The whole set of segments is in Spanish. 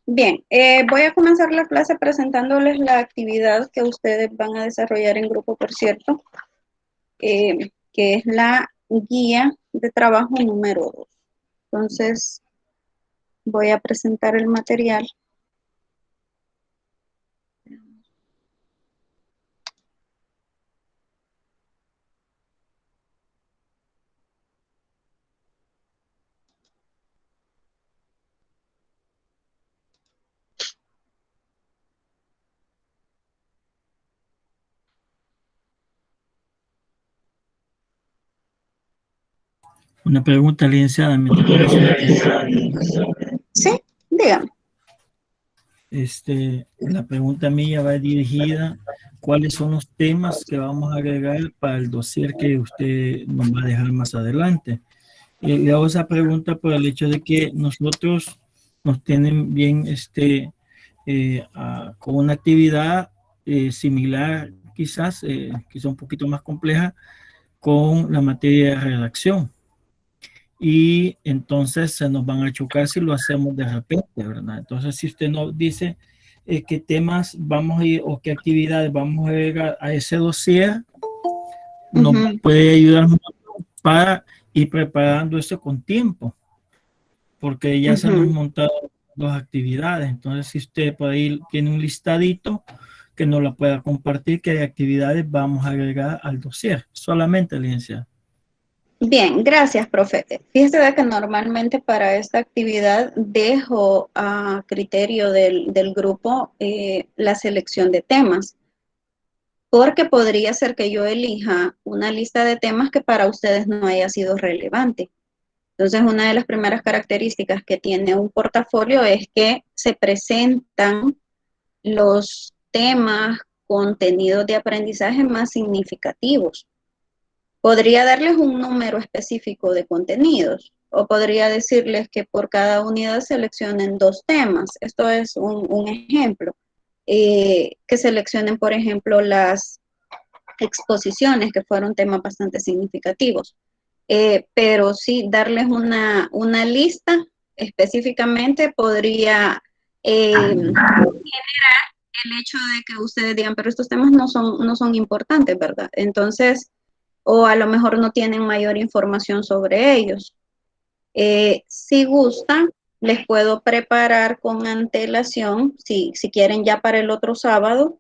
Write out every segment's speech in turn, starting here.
Bien, voy a comenzar la clase presentándoles la actividad que ustedes van a desarrollar en grupo, por cierto, que es la guía de trabajo número 2. Entonces, voy a presentar el material. Una pregunta, licenciada, mientras pasa el tiempo. Sí, dígame. La pregunta mía va dirigida, ¿cuáles son los temas que vamos a agregar para el dossier que usted nos va a dejar más adelante? Le hago esa pregunta por el hecho de que nosotros nos tienen bien con una actividad similar, quizás un poquito más compleja, con la materia de redacción. Y entonces se nos van a chocar si lo hacemos de repente, ¿verdad? Entonces, si usted nos dice qué temas vamos a ir o qué actividades vamos a agregar a ese dossier, nos puede ayudar mucho para ir preparando eso con tiempo, porque ya se nos montaron dos actividades. Entonces, si usted por ahí tiene un listadito que nos la pueda compartir, qué actividades vamos a agregar al dossier, solamente, licenciada. Bien, gracias, profe. Fíjese de que normalmente para esta actividad dejo a criterio del grupo la selección de temas, porque podría ser que yo elija una lista de temas que para ustedes no haya sido relevante. Entonces, una de las primeras características que tiene un portafolio es que se presentan los temas, contenidos de aprendizaje más significativos. Podría darles un número específico de contenidos o podría decirles que por cada unidad seleccionen 2 temas. Esto es un ejemplo. Que seleccionen, por ejemplo, las exposiciones, que fueron temas bastante significativos. Pero sí, darles una lista específicamente podría generar el hecho de que ustedes digan, pero estos temas no son importantes, ¿verdad? Entonces, o a lo mejor no tienen mayor información sobre ellos. Si gustan, les puedo preparar con antelación, si quieren ya para el otro sábado,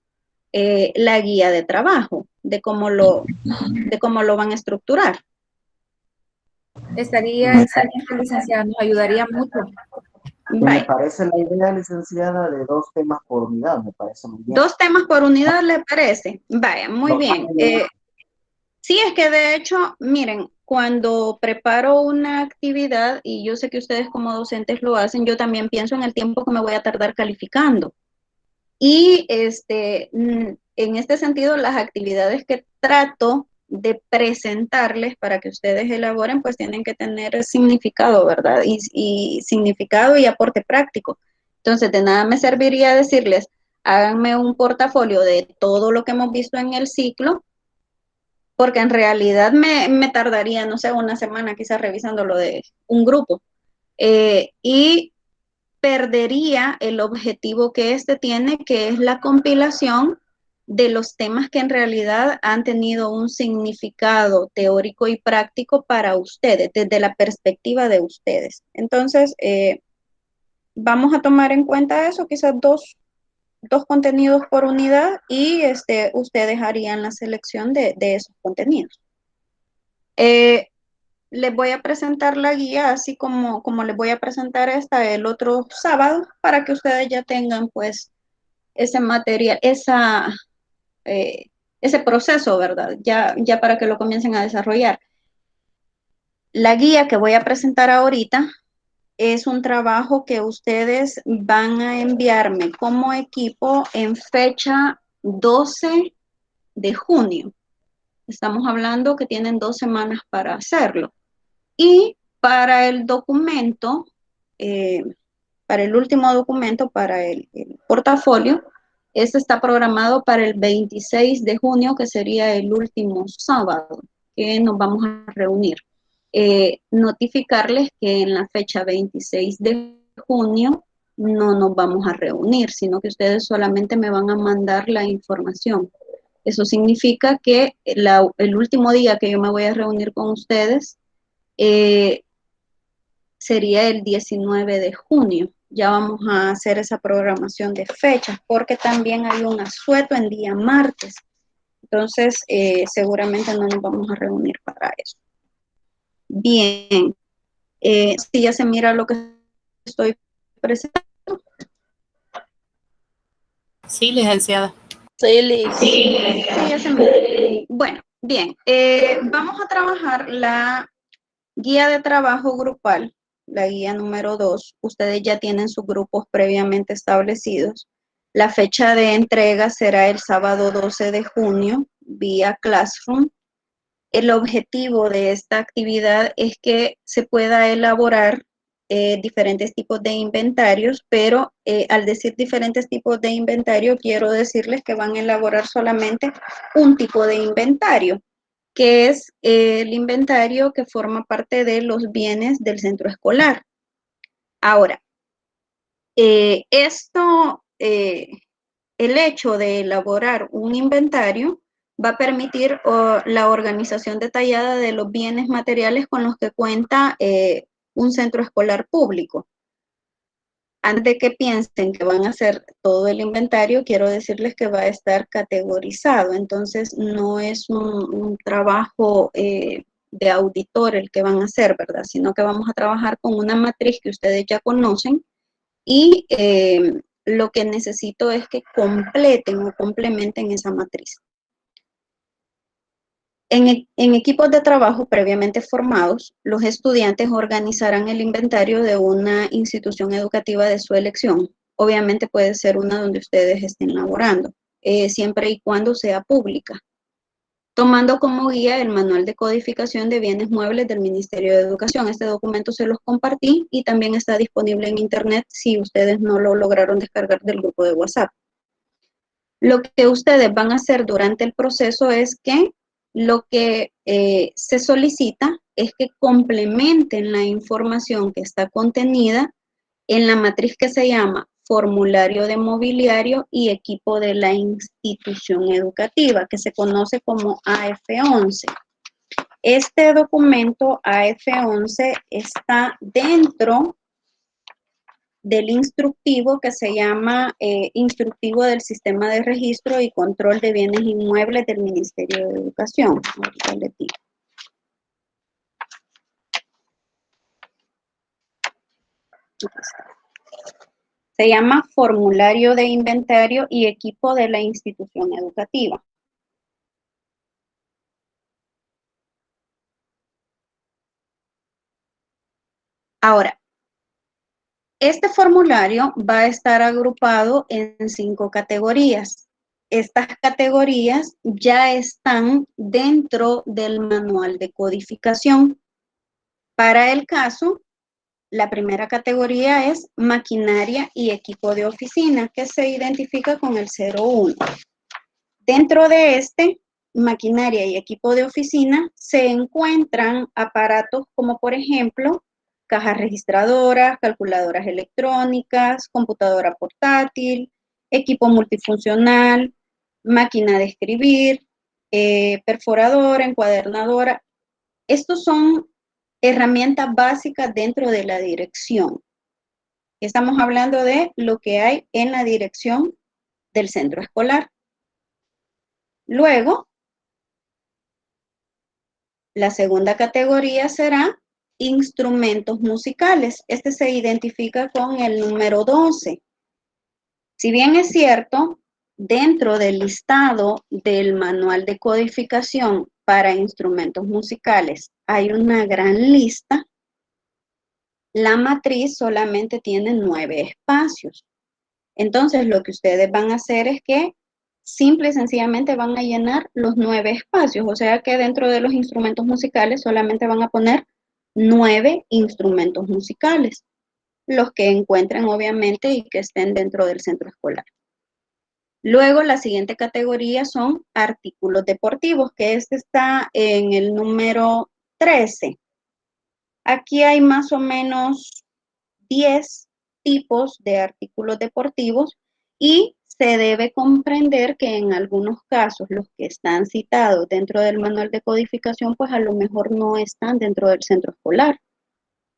la guía de trabajo, de cómo lo van a estructurar. Estaría excelente, licenciada, nos ayudaría mucho. Me parece la idea, licenciada, de 2 temas por unidad, me parece muy bien. 2 temas por unidad, ¿le parece? Vaya, muy bien. Sí, es que de hecho, miren, cuando preparo una actividad, y yo sé que ustedes como docentes lo hacen, yo también pienso en el tiempo que me voy a tardar calificando. Y en este sentido, las actividades que trato de presentarles para que ustedes elaboren, pues tienen que tener significado, ¿verdad? Y significado y aporte práctico. Entonces, de nada me serviría decirles, háganme un portafolio de todo lo que hemos visto en el ciclo, porque en realidad me tardaría, no sé, una semana quizás revisando lo de un grupo. Y perdería el objetivo que este tiene, que es la compilación de los temas que en realidad han tenido un significado teórico y práctico para ustedes, desde la perspectiva de ustedes. Entonces, vamos a tomar en cuenta eso, quizás dos contenidos por unidad y ustedes harían la selección de esos contenidos. Les voy a presentar la guía, así como les voy a presentar esta el otro sábado, para que ustedes ya tengan pues ese material, ese proceso, ¿verdad? Ya para que lo comiencen a desarrollar. La guía que voy a presentar ahorita es un trabajo que ustedes van a enviarme como equipo en fecha 12 de junio. Estamos hablando que tienen 2 semanas para hacerlo. Y para el documento, para el último documento, para el portafolio, este está programado para el 26 de junio, que sería el último sábado que nos vamos a reunir. Notificarles que en la fecha 26 de junio no nos vamos a reunir, sino que ustedes solamente me van a mandar la información. Eso significa que el último día que yo me voy a reunir con ustedes sería el 19 de junio. Ya vamos a hacer esa programación de fechas, porque también hay un asueto en día martes. Entonces, seguramente no nos vamos a reunir para eso. Bien, si ya se mira lo que estoy presentando. Sí, licenciada. Sí, Liz. Sí, ya se mira. Bueno, bien, vamos a trabajar la guía de trabajo grupal, la guía número 2. Ustedes ya tienen sus grupos previamente establecidos. La fecha de entrega será el sábado 12 de junio vía Classroom. El objetivo de esta actividad es que se pueda elaborar diferentes tipos de inventarios, pero al decir diferentes tipos de inventario, quiero decirles que van a elaborar solamente un tipo de inventario, que es el inventario que forma parte de los bienes del centro escolar. Ahora, el hecho de elaborar un inventario va a permitir la organización detallada de los bienes materiales con los que cuenta un centro escolar público. Antes de que piensen que van a hacer todo el inventario, quiero decirles que va a estar categorizado. Entonces, no es un trabajo de auditor el que van a hacer, ¿verdad? Sino que vamos a trabajar con una matriz que ustedes ya conocen y lo que necesito es que completen o complementen esa matriz. En equipos de trabajo previamente formados, los estudiantes organizarán el inventario de una institución educativa de su elección. Obviamente puede ser una donde ustedes estén laborando, siempre y cuando sea pública, tomando como guía el Manual de Codificación de Bienes Muebles del Ministerio de Educación. Este documento se los compartí y también está disponible en internet si ustedes no lo lograron descargar del grupo de WhatsApp. Lo que ustedes van a hacer durante el proceso es que lo que se solicita es que complementen la información que está contenida en la matriz que se llama Formulario de Mobiliario y Equipo de la Institución Educativa, que se conoce como AF11. Este documento AF11 está dentro del instructivo que se llama Instructivo del Sistema de Registro y Control de Bienes Inmuebles del Ministerio de Educación. Ahorita les digo. Se llama Formulario de Inventario y Equipo de la Institución Educativa. Ahora, este formulario va a estar agrupado en 5 categorías. Estas categorías ya están dentro del manual de codificación. Para el caso, la primera categoría es maquinaria y equipo de oficina, que se identifica con el 01. Dentro de este, maquinaria y equipo de oficina, se encuentran aparatos como, por ejemplo, cajas registradoras, calculadoras electrónicas, computadora portátil, equipo multifuncional, máquina de escribir, perforadora, encuadernadora. Estos son herramientas básicas dentro de la dirección. Estamos hablando de lo que hay en la dirección del centro escolar. Luego, la segunda categoría será instrumentos musicales. Este se identifica con el número 12. Si bien es cierto, dentro del listado del manual de codificación para instrumentos musicales hay una gran lista, la matriz solamente tiene 9 espacios. Entonces, lo que ustedes van a hacer es que simple y sencillamente van a llenar los 9 espacios, o sea que dentro de los instrumentos musicales solamente van a poner 9 instrumentos musicales, los que encuentren obviamente y que estén dentro del centro escolar. Luego la siguiente categoría son artículos deportivos, que este está en el número 13. Aquí hay más o menos 10 tipos de artículos deportivos y se debe comprender que en algunos casos los que están citados dentro del manual de codificación, pues a lo mejor no están dentro del centro escolar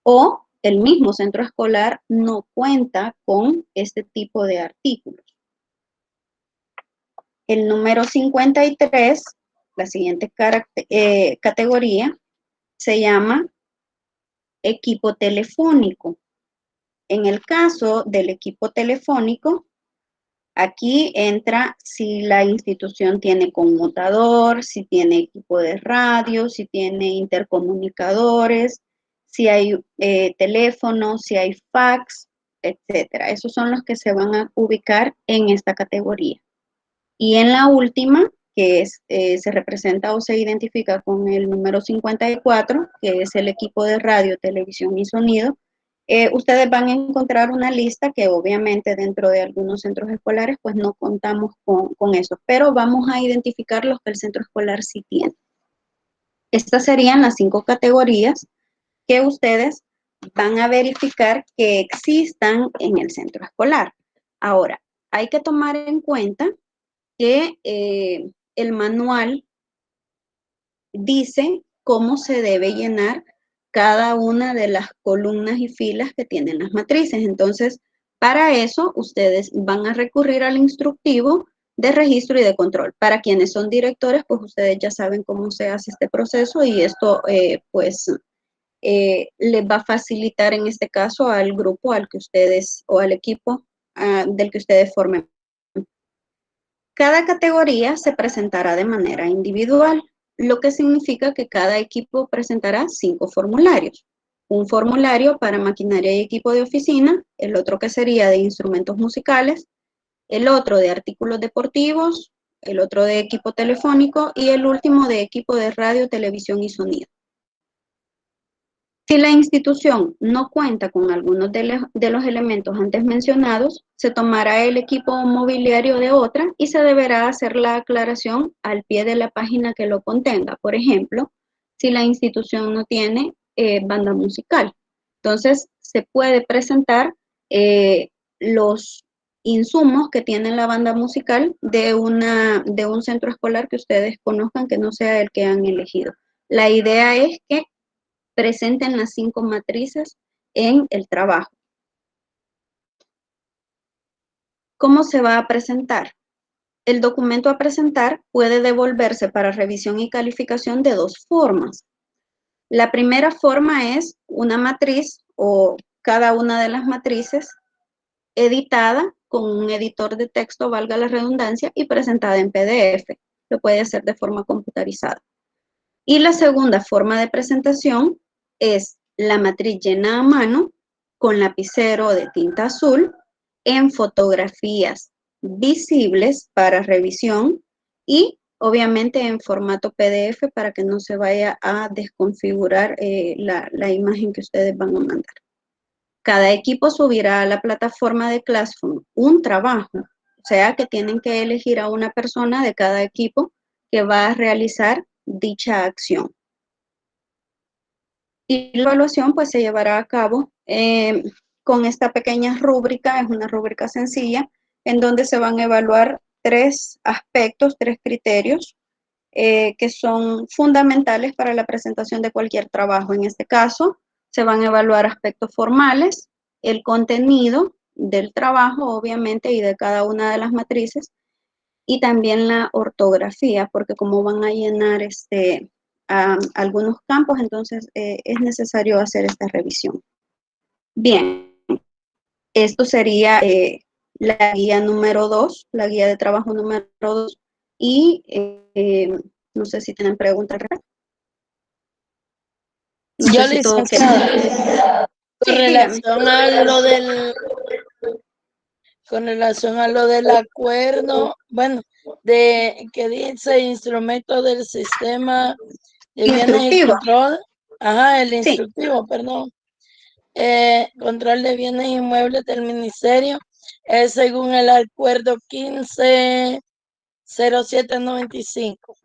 o el mismo centro escolar no cuenta con este tipo de artículos. El número 53, la siguiente categoría, se llama equipo telefónico. En el caso del equipo telefónico, aquí entra si la institución tiene conmutador, si tiene equipo de radio, si tiene intercomunicadores, si hay teléfono, si hay fax, etcétera. Esos son los que se van a ubicar en esta categoría. Y en la última, que es, se representa o se identifica con el número 54, que es el equipo de radio, televisión y sonido, ustedes van a encontrar una lista que obviamente dentro de algunos centros escolares pues no contamos con eso, pero vamos a identificar los que el centro escolar sí tiene. Estas serían las 5 categorías que ustedes van a verificar que existan en el centro escolar. Ahora, hay que tomar en cuenta que el manual dice cómo se debe llenar cada una de las columnas y filas que tienen las matrices. Entonces, para eso, ustedes van a recurrir al instructivo de registro y de control. Para quienes son directores, pues ustedes ya saben cómo se hace este proceso y esto, les va a facilitar en este caso al grupo al que ustedes, o al equipo del que ustedes formen. Cada categoría se presentará de manera individual, lo que significa que cada equipo presentará 5 formularios. Un formulario para maquinaria y equipo de oficina, el otro que sería de instrumentos musicales, el otro de artículos deportivos, el otro de equipo telefónico y el último de equipo de radio, televisión y sonido. Si la institución no cuenta con algunos de los elementos antes mencionados, se tomará el equipo mobiliario de otra y se deberá hacer la aclaración al pie de la página que lo contenga. Por ejemplo, si la institución no tiene banda musical. Entonces, se puede presentar los insumos que tiene la banda musical de un centro escolar que ustedes conozcan que no sea el que han elegido. La idea es que presenten las 5 matrices en el trabajo. ¿Cómo se va a presentar? El documento a presentar puede devolverse para revisión y calificación de 2 formas. La primera forma es una matriz o cada una de las matrices editada con un editor de texto, valga la redundancia, y presentada en PDF. Lo puede hacer de forma computarizada. Y la segunda forma de presentación es la matriz llena a mano con lapicero de tinta azul en fotografías visibles para revisión y obviamente en formato PDF para que no se vaya a desconfigurar la imagen que ustedes van a mandar. Cada equipo subirá a la plataforma de Classroom un trabajo, o sea que tienen que elegir a una persona de cada equipo que va a realizar dicha acción. Y la evaluación pues se llevará a cabo con esta pequeña rúbrica, es una rúbrica sencilla, en donde se van a evaluar 3 aspectos, 3 criterios que son fundamentales para la presentación de cualquier trabajo. En este caso, se van a evaluar aspectos formales, el contenido del trabajo, obviamente, y de cada una de las matrices, y también la ortografía, porque como van a llenar algunos campos, entonces es necesario hacer esta revisión. Bien, esto sería la guía número 2, la guía de trabajo número 2, y no sé si tienen preguntas. No Yo, sé si todo licenciada, Sí, con relación a lo del acuerdo, bueno, de que dice instrumento del sistema de bienes y Instructivo. control, el Sí. instructivo, perdón, control de bienes inmuebles del ministerio, es según el acuerdo 150795.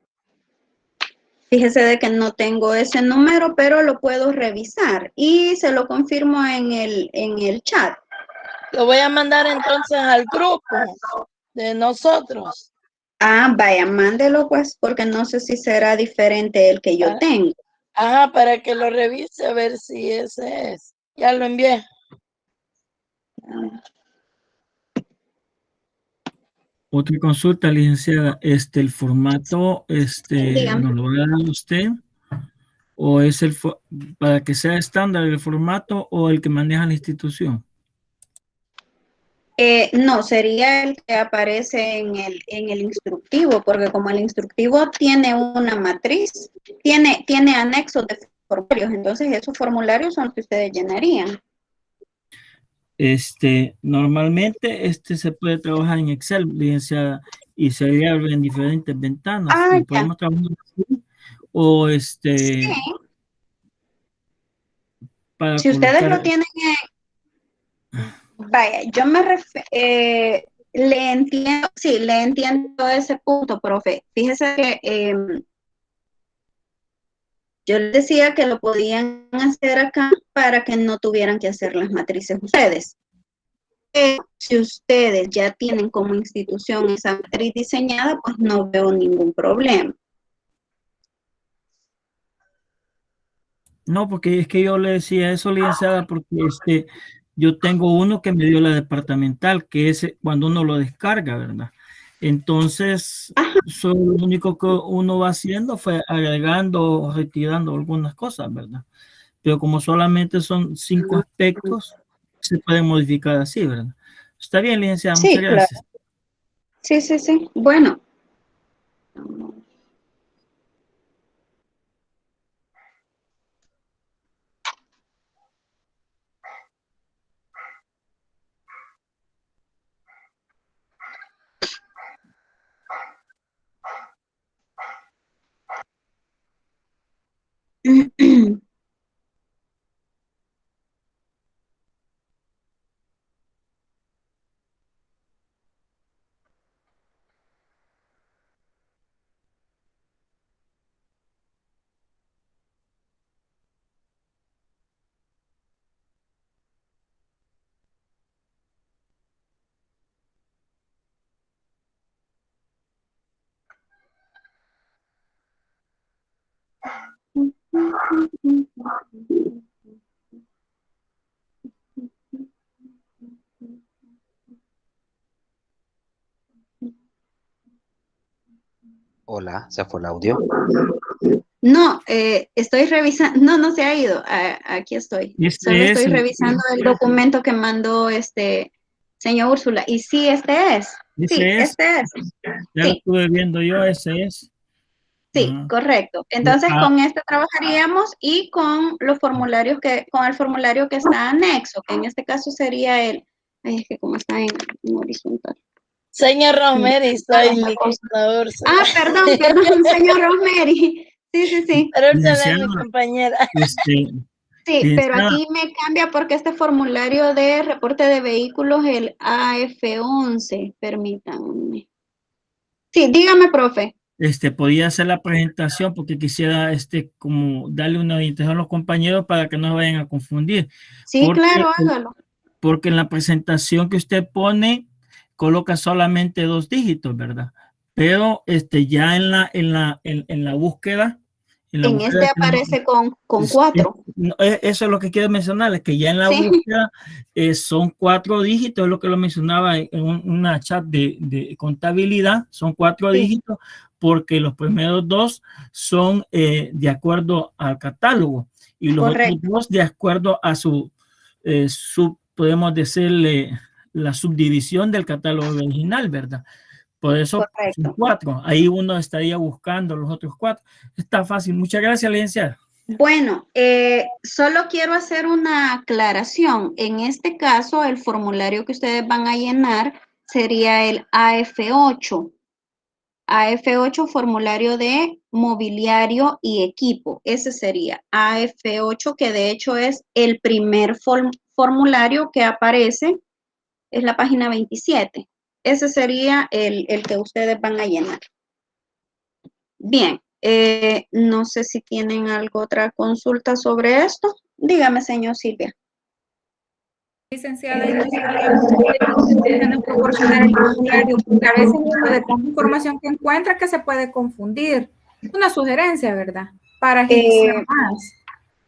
Fíjese de que no tengo ese número, pero lo puedo revisar y se lo confirmo en el chat. Lo voy a mandar entonces al grupo de nosotros. Ah, vaya, mándelo pues, porque no sé si será diferente el que yo tengo. Ajá, para que lo revise a ver si ese es. Ya lo envié. Otra consulta, licenciada, el formato, Dígame. ¿nos lo va a dar usted? ¿O es para que sea estándar el formato o el que maneja la institución? No, sería el que aparece en el instructivo, porque como el instructivo tiene una matriz, tiene anexos de formularios, entonces esos formularios son los que ustedes llenarían. Normalmente se puede trabajar en Excel, licenciada, y se abre en diferentes ventanas. Ah, ¿Lo ya. podemos trabajar así? O Sí, para si ustedes colocar. lo tienen vaya, yo me refiero, le entiendo, sí, le entiendo ese punto, profe. Fíjese que yo les decía que lo podían hacer acá para que no tuvieran que hacer las matrices ustedes. Pero si ustedes ya tienen como institución esa matriz diseñada, pues no veo ningún problema. No, porque es que yo le decía eso, licenciada, porque yo tengo uno que me dio la departamental, que es cuando uno lo descarga, ¿verdad? Entonces, lo único que uno va haciendo fue agregando o retirando algunas cosas, ¿verdad? Pero como solamente son 5 aspectos, se pueden modificar así, ¿verdad? Está bien, licenciada, muchas Sí, claro. gracias. Sí, sí, sí. Bueno. Hola, ¿se fue el audio? No, estoy revisando, no se ha ido, aquí estoy. Solo estoy revisando el documento que mandó señor Úrsula. Y sí, este es. Sí, este es. Ya lo estuve viendo yo, ese es. Sí, correcto. Entonces con este trabajaríamos y con los formularios con el formulario que está anexo, que en este caso sería es que como está en horizontal. Señor Rosemary, soy mi contador. Ah, perdón, señor Rosemary. Sí. Pero esa es mi compañera. Sí, pero aquí me cambia porque este formulario de reporte de vehículos, el AF11, permítanme. Sí, dígame, profe. Podía hacer la presentación porque quisiera como darle una orientación a los compañeros para que no se vayan a confundir. Sí, claro, hágalo. Porque en la presentación que usted pone coloca solamente 2 dígitos, ¿verdad? Pero ya en la búsqueda. En este aparece con 4. Eso es lo que quiero mencionar, es que ya en la búsqueda son 4 dígitos, es lo que lo mencionaba en una chat de contabilidad, son 4 dígitos porque los primeros 2 son de acuerdo al catálogo y los otros 2 de acuerdo a podemos decirle, la subdivisión del catálogo original, ¿verdad? Por eso son 4. Ahí uno estaría buscando los otros 4. Está fácil. Muchas gracias, licenciada. Bueno, solo quiero hacer una aclaración. En este caso, el formulario que ustedes van a llenar sería el AF8. AF8, formulario de mobiliario y equipo. Ese sería AF8, que de hecho es el primer formulario que aparece. Es la página 27. Ese sería el que ustedes van a llenar. Bien, no sé si tienen otra consulta sobre esto. Dígame, señor Silvia. Licenciada, y no sabría cómo proporcionar el formulario, porque a veces uno de tanta información que encuentra que se puede confundir. Una sugerencia, ¿verdad? Para agilizar más.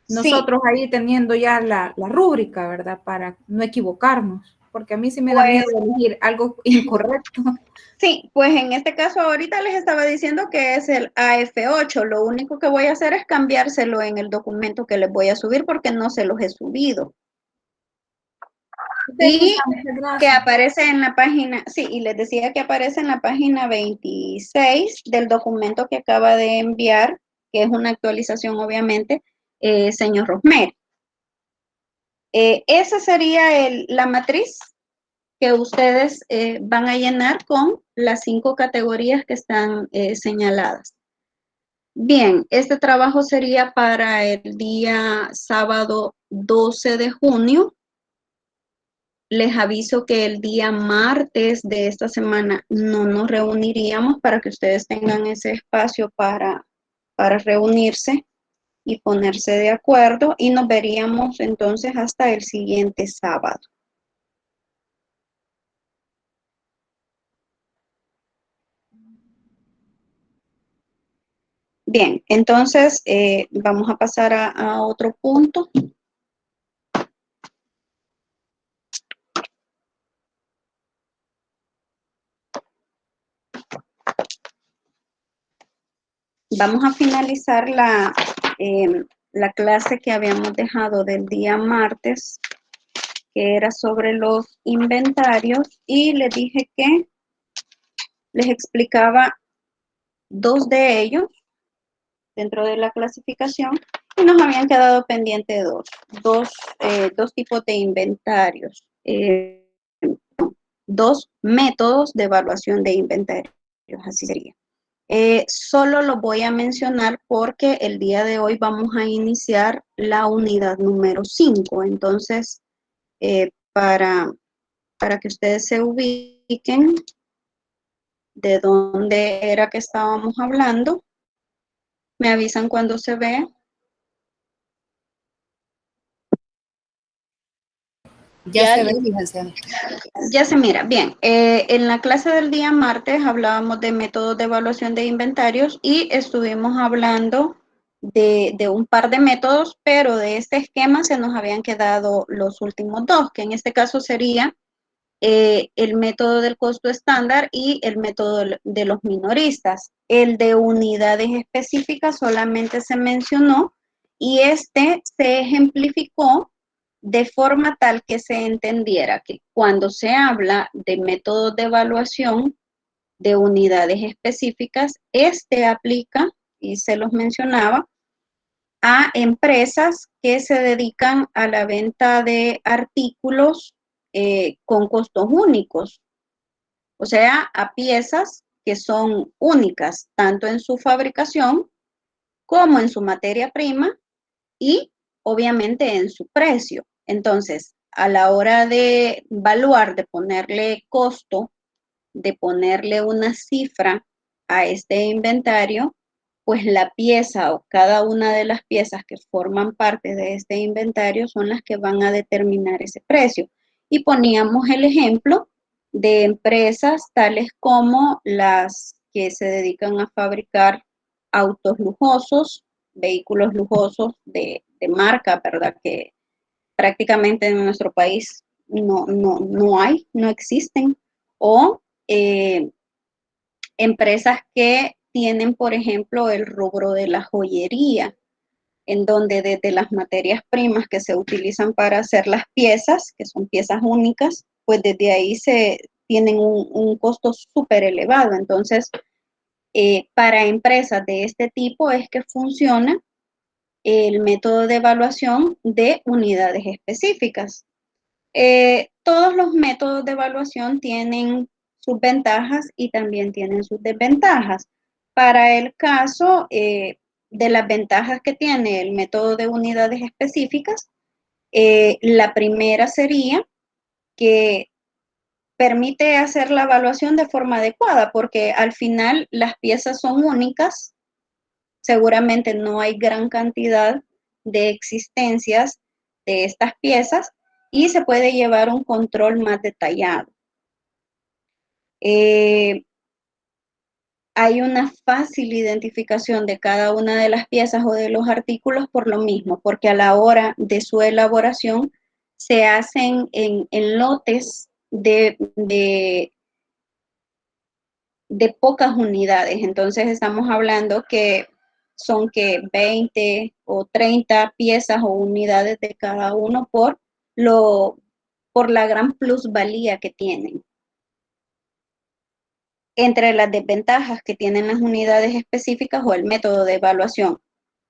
Nosotros ahí teniendo ya la rúbrica, ¿verdad? Para no equivocarnos, porque a mí sí me da miedo elegir algo incorrecto. Sí, pues en este caso ahorita les estaba diciendo que es el AF8. Lo único que voy a hacer es cambiárselo en el documento que les voy a subir porque no se los he subido. Y que aparece en la página, sí, y les decía que aparece en la página 26 del documento que acaba de enviar, que es una actualización obviamente, señor Rosmer. Esa sería la matriz que ustedes van a llenar con las 5 categorías que están señaladas. Bien, este trabajo sería para el día sábado 12 de junio. Les aviso que el día martes de esta semana no nos reuniríamos para que ustedes tengan ese espacio para reunirse y ponerse de acuerdo, y nos veríamos entonces hasta el siguiente sábado. Bien, entonces vamos a pasar a otro punto. Vamos a finalizar la clase que habíamos dejado del día martes, que era sobre los inventarios, y les dije que les explicaba 2 de ellos dentro de la clasificación, y nos habían quedado pendientes dos tipos de inventarios, 2 métodos de evaluación de inventarios, así sería. Solo lo voy a mencionar porque el día de hoy vamos a iniciar la unidad número 5. Entonces, para que ustedes se ubiquen de dónde era que estábamos hablando, me avisan cuando se ve. Ya se ve, licenciada. Ya se mira. Bien, en la clase del día martes hablábamos de métodos de evaluación de inventarios y estuvimos hablando de un par de métodos, pero de este esquema se nos habían quedado los últimos 2, que en este caso sería el método del costo estándar y el método de los minoristas. El de unidades específicas solamente se mencionó y este se ejemplificó de forma tal que se entendiera que cuando se habla de métodos de evaluación de unidades específicas, este aplica, y se los mencionaba, a empresas que se dedican a la venta de artículos con costos únicos, o sea, a piezas que son únicas, tanto en su fabricación como en su materia prima y obviamente en su precio. Entonces, a la hora de evaluar, de ponerle costo, de ponerle una cifra a este inventario, pues la pieza o cada una de las piezas que forman parte de este inventario son las que van a determinar ese precio. Y poníamos el ejemplo de empresas tales como las que se dedican a fabricar autos lujosos, vehículos lujosos de marca, ¿verdad? Que prácticamente en nuestro país no existen. O empresas que tienen, por ejemplo, el rubro de la joyería, en donde desde las materias primas que se utilizan para hacer las piezas, que son piezas únicas, pues desde ahí se tienen un costo súper elevado. Entonces, para empresas de este tipo es que funciona el método de evaluación de unidades específicas. Todos los métodos de evaluación tienen sus ventajas y también tienen sus desventajas. Para el caso de las ventajas que tiene el método de unidades específicas, la primera sería que permite hacer la evaluación de forma adecuada, porque al final las piezas son únicas, seguramente no hay gran cantidad de existencias de estas piezas, y se puede llevar un control más detallado. Hay una fácil identificación de cada una de las piezas o de los artículos por lo mismo, porque a la hora de su elaboración se hacen en lotes de pocas unidades. Entonces estamos hablando que son que 20 o 30 piezas o unidades de cada uno por la gran plusvalía que tienen. Entre las desventajas que tienen las unidades específicas o el método de evaluación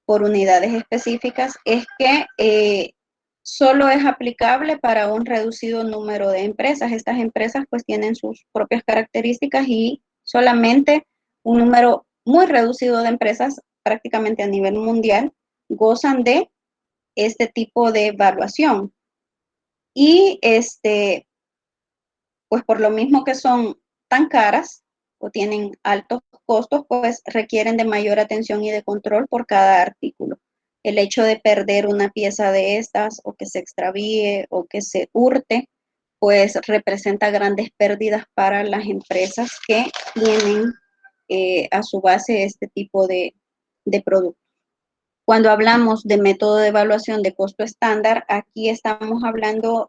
por unidades específicas es que solo es aplicable para un reducido número de empresas. Estas empresas pues tienen sus propias características y solamente un número muy reducido de empresas, prácticamente a nivel mundial, gozan de este tipo de evaluación. Y pues por lo mismo que son tan caras o tienen altos costos, pues requieren de mayor atención y de control por cada artículo. El hecho de perder una pieza de estas o que se extravíe o que se hurte, pues representa grandes pérdidas para las empresas que tienen a su base este tipo de productos. Cuando hablamos de método de evaluación de costo estándar, aquí estamos hablando,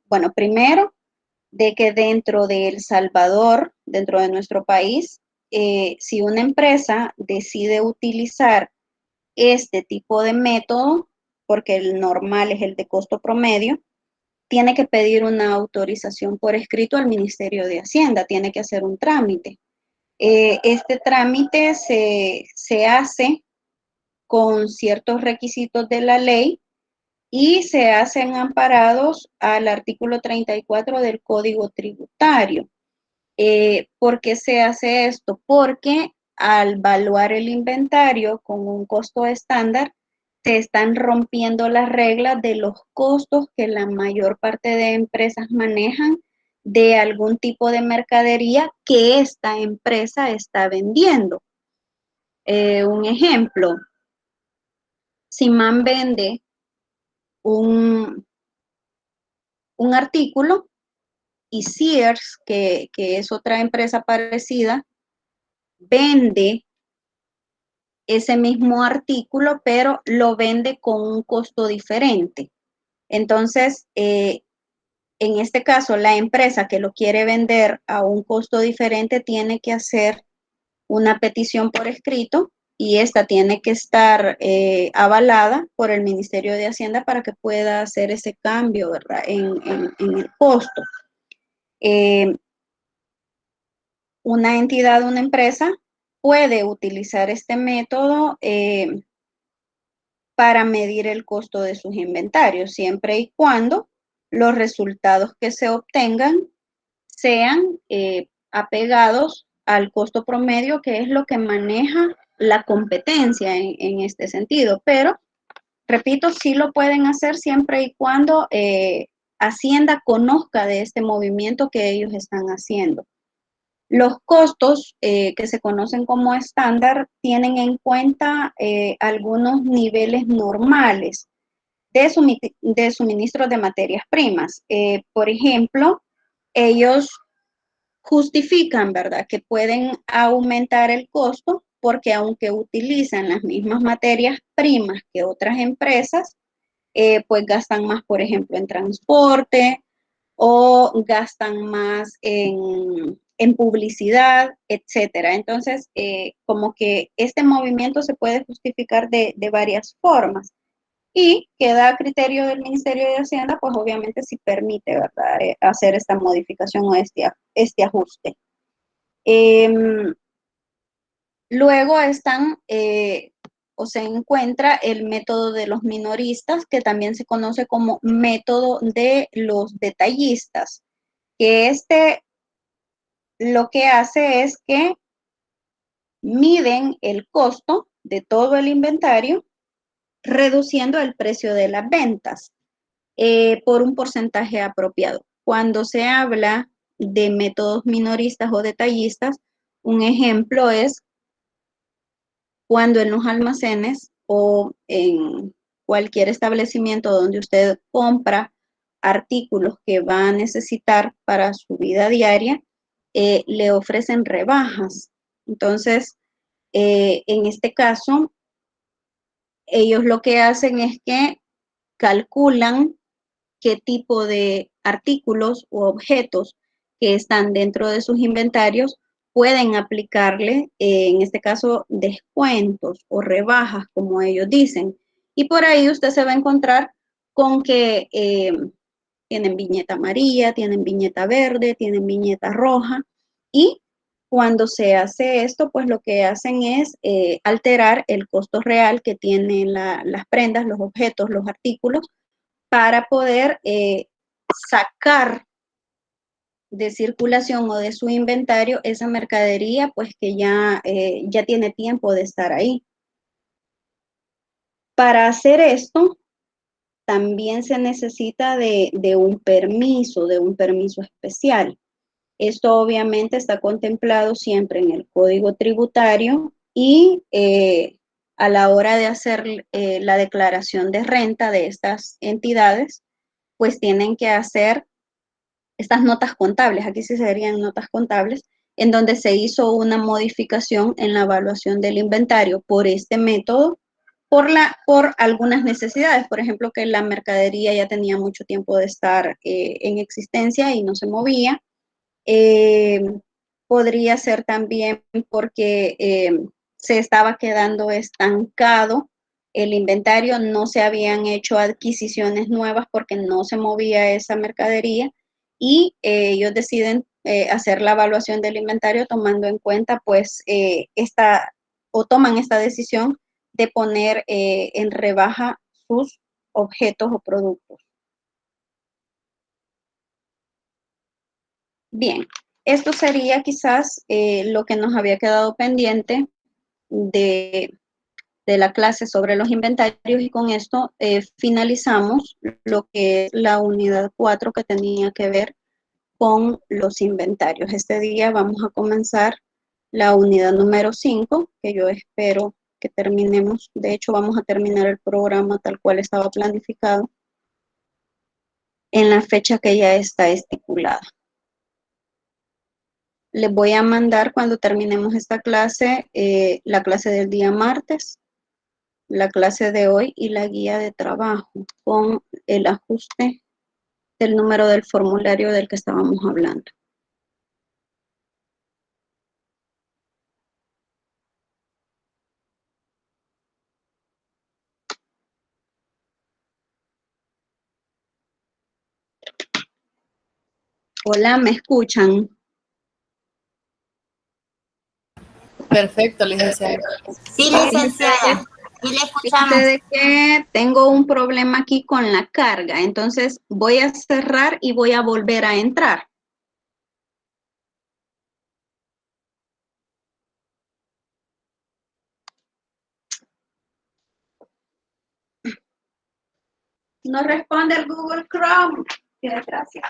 bueno, primero, de que dentro de El Salvador, dentro de nuestro país, si una empresa decide utilizar este tipo de método, porque el normal es el de costo promedio, tiene que pedir una autorización por escrito al Ministerio de Hacienda, tiene que hacer un trámite. Este trámite se hace con ciertos requisitos de la ley y se hacen amparados al artículo 34 del Código Tributario. ¿Por qué se hace esto? Porque al evaluar el inventario con un costo estándar, se están rompiendo las reglas de los costos que la mayor parte de empresas manejan de algún tipo de mercadería que esta empresa está vendiendo. Un ejemplo, Simán vende un artículo y Sears, que es otra empresa parecida, vende ese mismo artículo, pero lo vende con un costo diferente. Entonces, en este caso, la empresa que lo quiere vender a un costo diferente tiene que hacer una petición por escrito y esta tiene que estar avalada por el Ministerio de Hacienda para que pueda hacer ese cambio, ¿verdad? En el costo. Una entidad, una empresa puede utilizar este método para medir el costo de sus inventarios, siempre y cuando los resultados que se obtengan sean apegados al costo promedio, que es lo que maneja la competencia en este sentido. Pero, repito, sí lo pueden hacer siempre y cuando Hacienda conozca de este movimiento que ellos están haciendo. Los costos que se conocen como estándar tienen en cuenta algunos niveles normales de suministro de materias primas. Por ejemplo, ellos justifican, ¿verdad?, que pueden aumentar el costo porque aunque utilizan las mismas materias primas que otras empresas, pues gastan más, por ejemplo, en transporte o gastan más en publicidad, etcétera. Entonces, como que este movimiento se puede justificar de varias formas y queda a criterio del Ministerio de Hacienda, pues obviamente si permite, ¿verdad?, hacer esta modificación o este ajuste. Luego están o se encuentra el método de los minoristas, que también se conoce como método de los detallistas, que lo que hace es que miden el costo de todo el inventario, reduciendo el precio de las ventas por un porcentaje apropiado. Cuando se habla de métodos minoristas o detallistas, un ejemplo es cuando en los almacenes o en cualquier establecimiento donde usted compra artículos que va a necesitar para su vida diaria, le ofrecen rebajas. Entonces, en este caso, ellos lo que hacen es que calculan qué tipo de artículos u objetos que están dentro de sus inventarios pueden aplicarle, en este caso, descuentos o rebajas, como ellos dicen. Y por ahí usted se va a encontrar con que tienen viñeta amarilla, tienen viñeta verde, tienen viñeta roja. Y cuando se hace esto, pues lo que hacen es alterar el costo real que tienen las prendas, los objetos, los artículos, para poder sacar de circulación o de su inventario esa mercadería, pues que ya tiene tiempo de estar ahí. Para hacer esto, también se necesita de un permiso especial. Esto obviamente está contemplado siempre en el Código Tributario y a la hora de hacer la declaración de renta de estas entidades, pues tienen que hacer estas notas contables, aquí sí serían notas contables, en donde se hizo una modificación en la evaluación del inventario por este método, por algunas necesidades, por ejemplo, que la mercadería ya tenía mucho tiempo de estar en existencia y no se movía. Podría ser también porque se estaba quedando estancado el inventario, no se habían hecho adquisiciones nuevas porque no se movía esa mercadería y ellos deciden hacer la evaluación del inventario tomando en cuenta pues o toman esta decisión de poner en rebaja sus objetos o productos. Bien, esto sería quizás lo que nos había quedado pendiente de, de la clase sobre los inventarios y con esto finalizamos lo que es la unidad 4 que tenía que ver con los inventarios. Este día vamos a comenzar la unidad número 5, que yo espero que terminemos. De hecho, vamos a terminar el programa tal cual estaba planificado en la fecha que ya está estipulada. Les voy a mandar cuando terminemos esta clase, la clase del día martes, la clase de hoy y la guía de trabajo con el ajuste del número del formulario del que estábamos hablando. Hola, ¿me escuchan? Perfecto, licenciada. Sí, licenciada. Sí, le escuchamos. Fíjate de que tengo un problema aquí con la carga, entonces voy a cerrar y voy a volver a entrar. No responde el Google Chrome. Qué desgracia.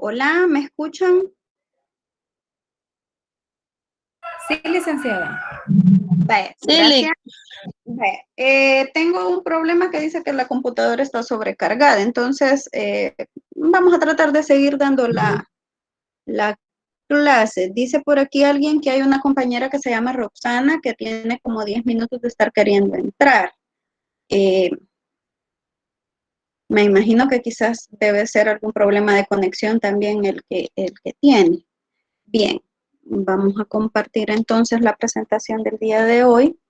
Hola, ¿me escuchan? Sí, licenciada. Vale, Sí, gracias. Vale, tengo un problema que dice que la computadora está sobrecargada, entonces vamos a tratar de seguir dando la clase. Dice por aquí alguien que hay una compañera que se llama Roxana que tiene como 10 minutos de estar queriendo entrar. Me imagino que quizás debe ser algún problema de conexión también el que tiene. Bien, vamos a compartir entonces la presentación del día de hoy.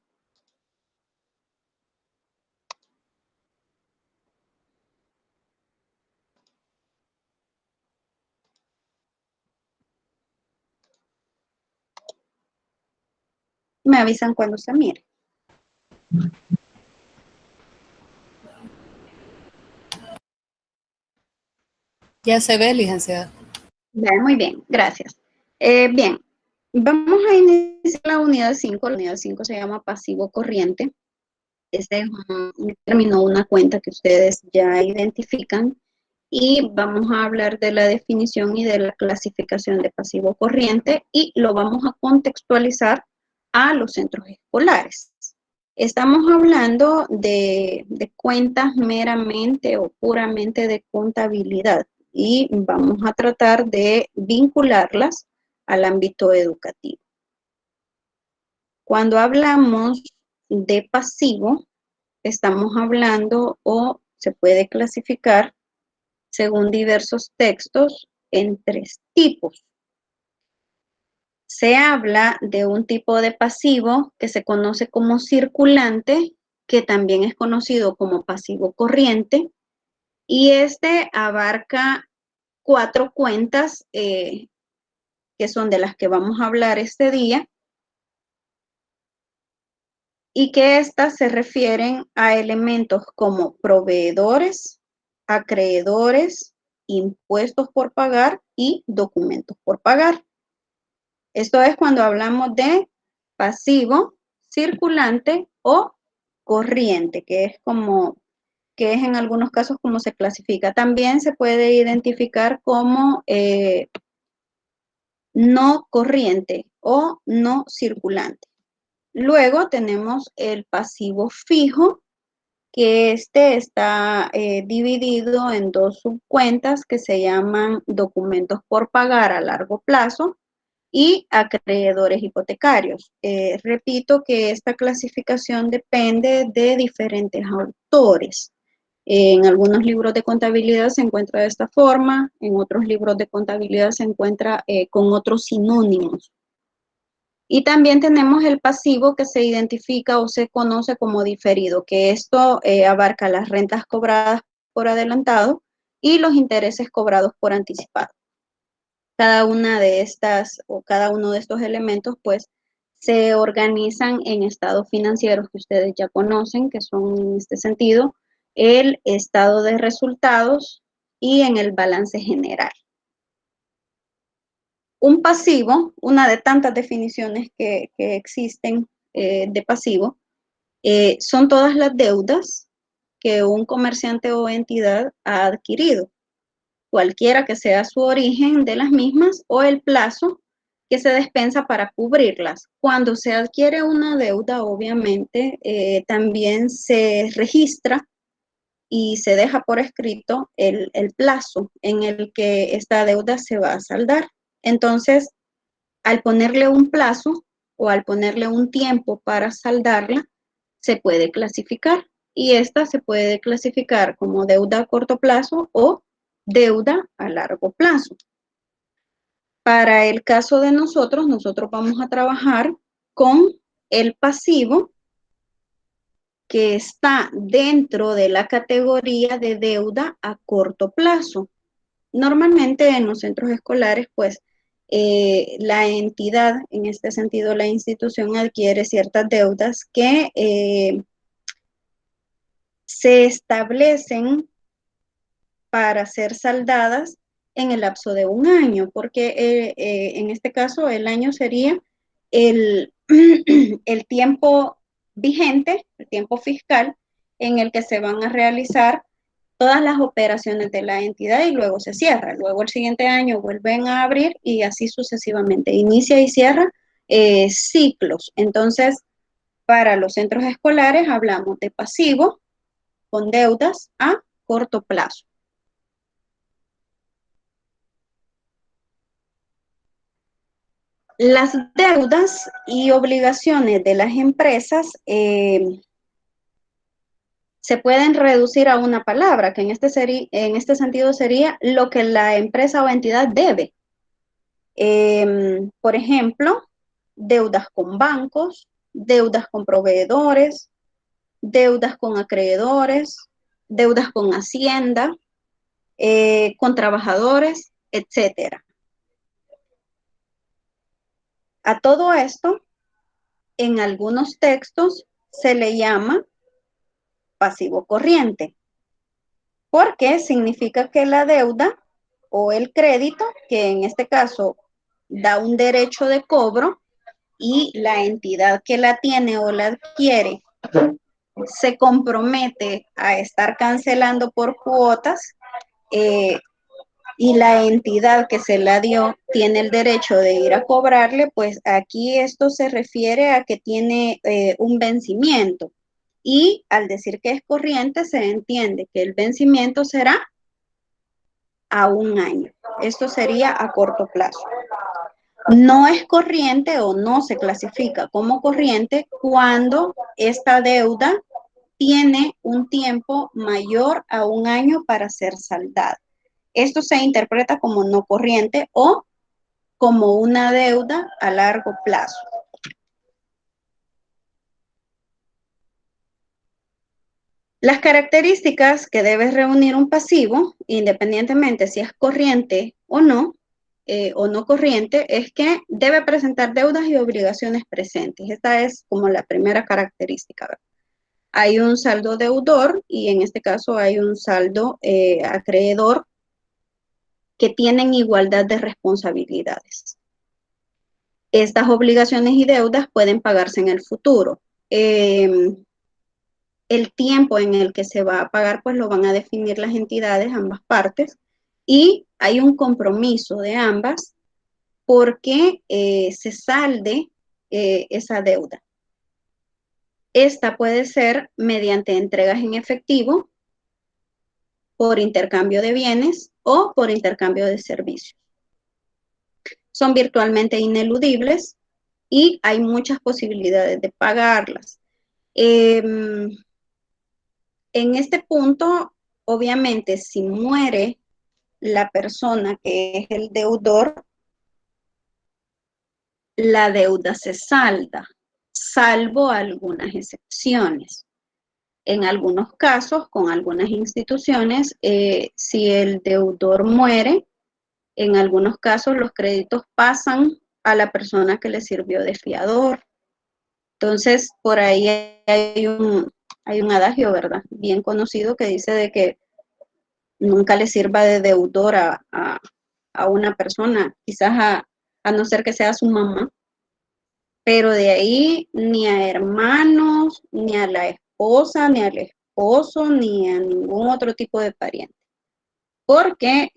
Me avisan cuando se mire. Ya se ve, licenciada. Muy bien, gracias. Bien, vamos a iniciar la unidad 5. La unidad 5 se llama pasivo corriente. Este es un término, una cuenta que ustedes ya identifican. Y vamos a hablar de la definición y de la clasificación de pasivo corriente y lo vamos a contextualizar a los centros escolares. Estamos hablando de cuentas meramente o puramente de contabilidad y vamos a tratar de vincularlas al ámbito educativo. Cuando hablamos de pasivo, estamos hablando o se puede clasificar según diversos textos en 3 tipos. Se habla de un tipo de pasivo que se conoce como circulante, que también es conocido como pasivo corriente, y este abarca 4 cuentas que son de las que vamos a hablar este día, y que estas se refieren a elementos como proveedores, acreedores, impuestos por pagar y documentos por pagar. Esto es cuando hablamos de pasivo, circulante o corriente, que es en algunos casos como se clasifica. También se puede identificar como no corriente o no circulante. Luego tenemos el pasivo fijo, que este está dividido en 2 subcuentas que se llaman documentos por pagar a largo plazo y acreedores hipotecarios. Repito que esta clasificación depende de diferentes autores. En algunos libros de contabilidad se encuentra de esta forma, en otros libros de contabilidad se encuentra con otros sinónimos. Y también tenemos el pasivo que se identifica o se conoce como diferido, que esto abarca las rentas cobradas por adelantado y los intereses cobrados por anticipado. Cada una de estas o cada uno de estos elementos pues se organizan en estados financieros que ustedes ya conocen, que son en este sentido el estado de resultados y en el balance general. Un pasivo, una de tantas definiciones que existen de pasivo, son todas las deudas que un comerciante o entidad ha adquirido, cualquiera que sea su origen de las mismas o el plazo que se dispensa para cubrirlas. Cuando se adquiere una deuda, obviamente, también se registra y se deja por escrito el plazo en el que esta deuda se va a saldar. Entonces, al ponerle un plazo o al ponerle un tiempo para saldarla, se puede clasificar y esta se puede clasificar como deuda a corto plazo o deuda a largo plazo. Para el caso de nosotros vamos a trabajar con el pasivo que está dentro de la categoría de deuda a corto plazo. Normalmente en los centros escolares, pues, la entidad, en este sentido la institución, adquiere ciertas deudas que se establecen para ser saldadas en el lapso de un año, porque en este caso el año sería el, el tiempo vigente, el tiempo fiscal en el que se van a realizar todas las operaciones de la entidad y luego se cierra. Luego el siguiente año vuelven a abrir y así sucesivamente. Inicia y cierra ciclos. Entonces, para los centros escolares hablamos de pasivo con deudas a corto plazo. Las deudas y obligaciones de las empresas se pueden reducir a una palabra, que en este sentido sería lo que la empresa o entidad debe. Por ejemplo, deudas con bancos, deudas con proveedores, deudas con acreedores, deudas con Hacienda, con trabajadores, etcétera. A todo esto, en algunos textos se le llama pasivo corriente, porque significa que la deuda o el crédito, que en este caso da un derecho de cobro y la entidad que la tiene o la adquiere se compromete a estar cancelando por cuotas, y la entidad que se la dio tiene el derecho de ir a cobrarle, pues aquí esto se refiere a que tiene un vencimiento. Y al decir que es corriente, se entiende que el vencimiento será a un año. Esto sería a corto plazo. No es corriente o no se clasifica como corriente cuando esta deuda tiene un tiempo mayor a un año para ser saldada. Esto se interpreta como no corriente o como una deuda a largo plazo. Las características que debe reunir un pasivo, independientemente si es corriente o no corriente, es que debe presentar deudas y obligaciones presentes. Esta es como la primera característica, ¿verdad? Hay un saldo deudor y en este caso hay un saldo acreedor que tienen igualdad de responsabilidades. Estas obligaciones y deudas pueden pagarse en el futuro. El tiempo en el que se va a pagar, pues lo van a definir las entidades, ambas partes, y hay un compromiso de ambas porque se salde esa deuda. Esta puede ser mediante entregas en efectivo, por intercambio de bienes o por intercambio de servicios. Son virtualmente ineludibles y hay muchas posibilidades de pagarlas. En este punto, obviamente, si muere la persona que es el deudor, la deuda se salda, salvo algunas excepciones. En algunos casos, con algunas instituciones, si el deudor muere, en algunos casos los créditos pasan a la persona que le sirvió de fiador. Entonces, por ahí hay un adagio, ¿verdad? Bien conocido que dice de que nunca le sirva de deudor a una persona, quizás a no ser que sea su mamá, pero de ahí ni a hermanos, ni a la esposa, ni al esposo, ni a ningún otro tipo de pariente. Porque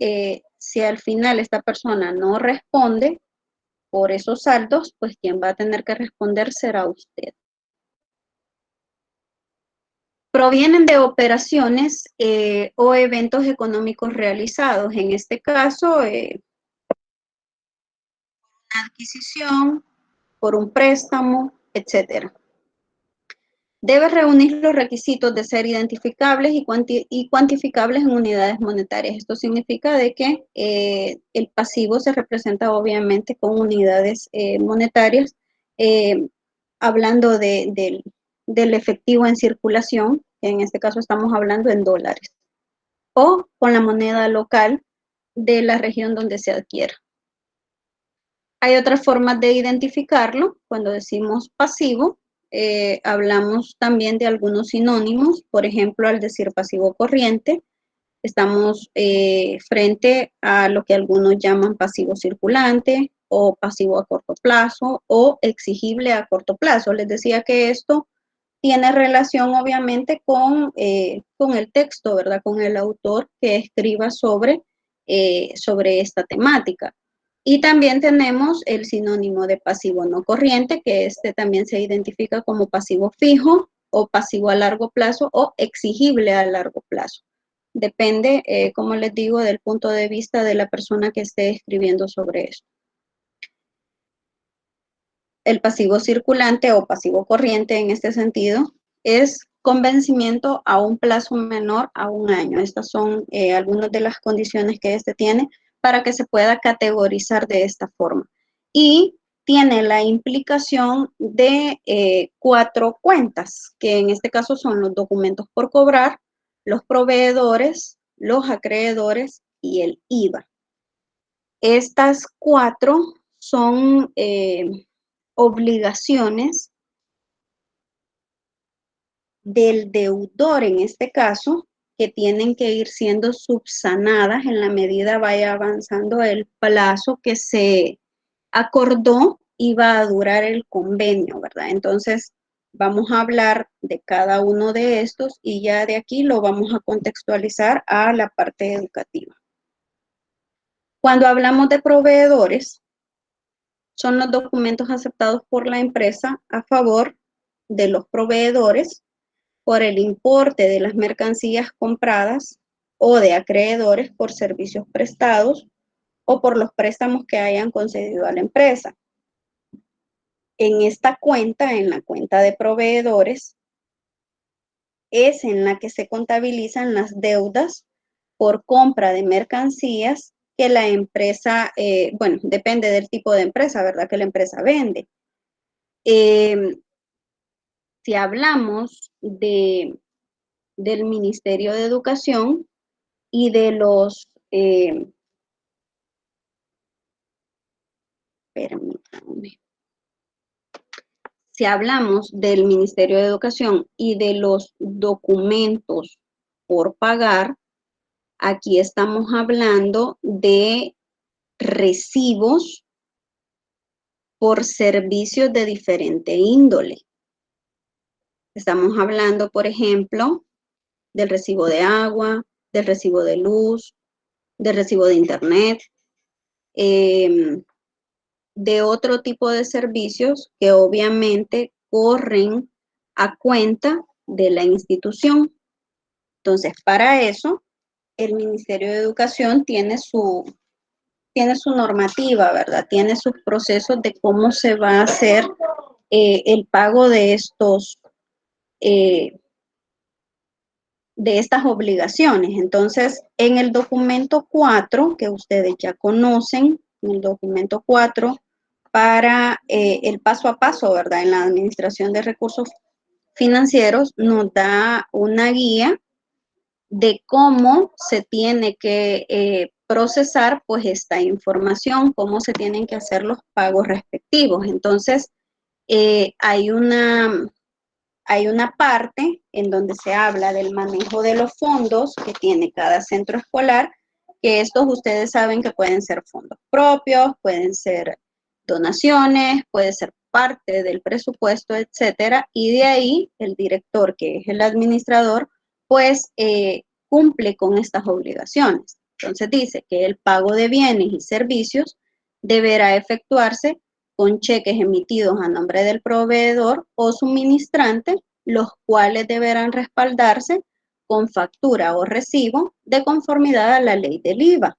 si al final esta persona no responde por esos saldos, pues quien va a tener que responder será usted. Provienen de operaciones o eventos económicos realizados. En este caso, una adquisición, por un préstamo, etcétera. Debe reunir los requisitos de ser identificables y cuantificables en unidades monetarias. Esto significa de que el pasivo se representa obviamente con unidades monetarias, hablando del efectivo en circulación, que en este caso estamos hablando en dólares, o con la moneda local de la región donde se adquiera. Hay otras formas de identificarlo. Cuando decimos pasivo, hablamos también de algunos sinónimos. Por ejemplo, al decir pasivo corriente, estamos frente a lo que algunos llaman pasivo circulante o pasivo a corto plazo o exigible a corto plazo. Les decía que esto tiene relación obviamente con el texto, ¿verdad? Con el autor que escriba sobre esta temática. Y también tenemos el sinónimo de pasivo no corriente, que este también se identifica como pasivo fijo o pasivo a largo plazo o exigible a largo plazo. Depende, como les digo, del punto de vista de la persona que esté escribiendo sobre esto. El pasivo circulante o pasivo corriente en este sentido es con vencimiento a un plazo menor a 1 año. Estas son algunas de las condiciones que este tiene para que se pueda categorizar de esta forma. Y tiene la implicación de 4 cuentas, que en este caso son los documentos por cobrar, los proveedores, los acreedores y el IVA. Estas 4 son obligaciones del deudor en este caso, que tienen que ir siendo subsanadas en la medida vaya avanzando el plazo que se acordó y va a durar el convenio, ¿verdad? Entonces, vamos a hablar de cada uno de estos y ya de aquí lo vamos a contextualizar a la parte educativa. Cuando hablamos de proveedores, son los documentos aceptados por la empresa a favor de los proveedores por el importe de las mercancías compradas o de acreedores por servicios prestados o por los préstamos que hayan concedido a la empresa. En esta cuenta, en la cuenta de proveedores, es en la que se contabilizan las deudas por compra de mercancías que la empresa, bueno, depende del tipo de empresa, ¿verdad? Que la empresa vende. Si hablamos del Ministerio de Educación y de los, permítanme. Si hablamos del Ministerio de Educación y de los documentos por pagar, aquí estamos hablando de recibos por servicios de diferente índole. Estamos hablando, por ejemplo, del recibo de agua, del recibo de luz, del recibo de internet, de otro tipo de servicios que obviamente corren a cuenta de la institución. Entonces, para eso, el Ministerio de Educación tiene su normativa, ¿verdad? Tiene sus procesos de cómo se va a hacer el pago de estas obligaciones. Entonces, en el documento 4, que ustedes ya conocen, en el documento 4, para el paso a paso, ¿verdad? En la administración de recursos financieros, nos da una guía de cómo se tiene que procesar, pues, esta información, cómo se tienen que hacer los pagos respectivos. Entonces, hay una parte en donde se habla del manejo de los fondos que tiene cada centro escolar, que estos ustedes saben que pueden ser fondos propios, pueden ser donaciones, puede ser parte del presupuesto, etcétera, y de ahí el director, que es el administrador, pues cumple con estas obligaciones. Entonces dice que el pago de bienes y servicios deberá efectuarse con cheques emitidos a nombre del proveedor o suministrante, los cuales deberán respaldarse con factura o recibo de conformidad a la ley del IVA,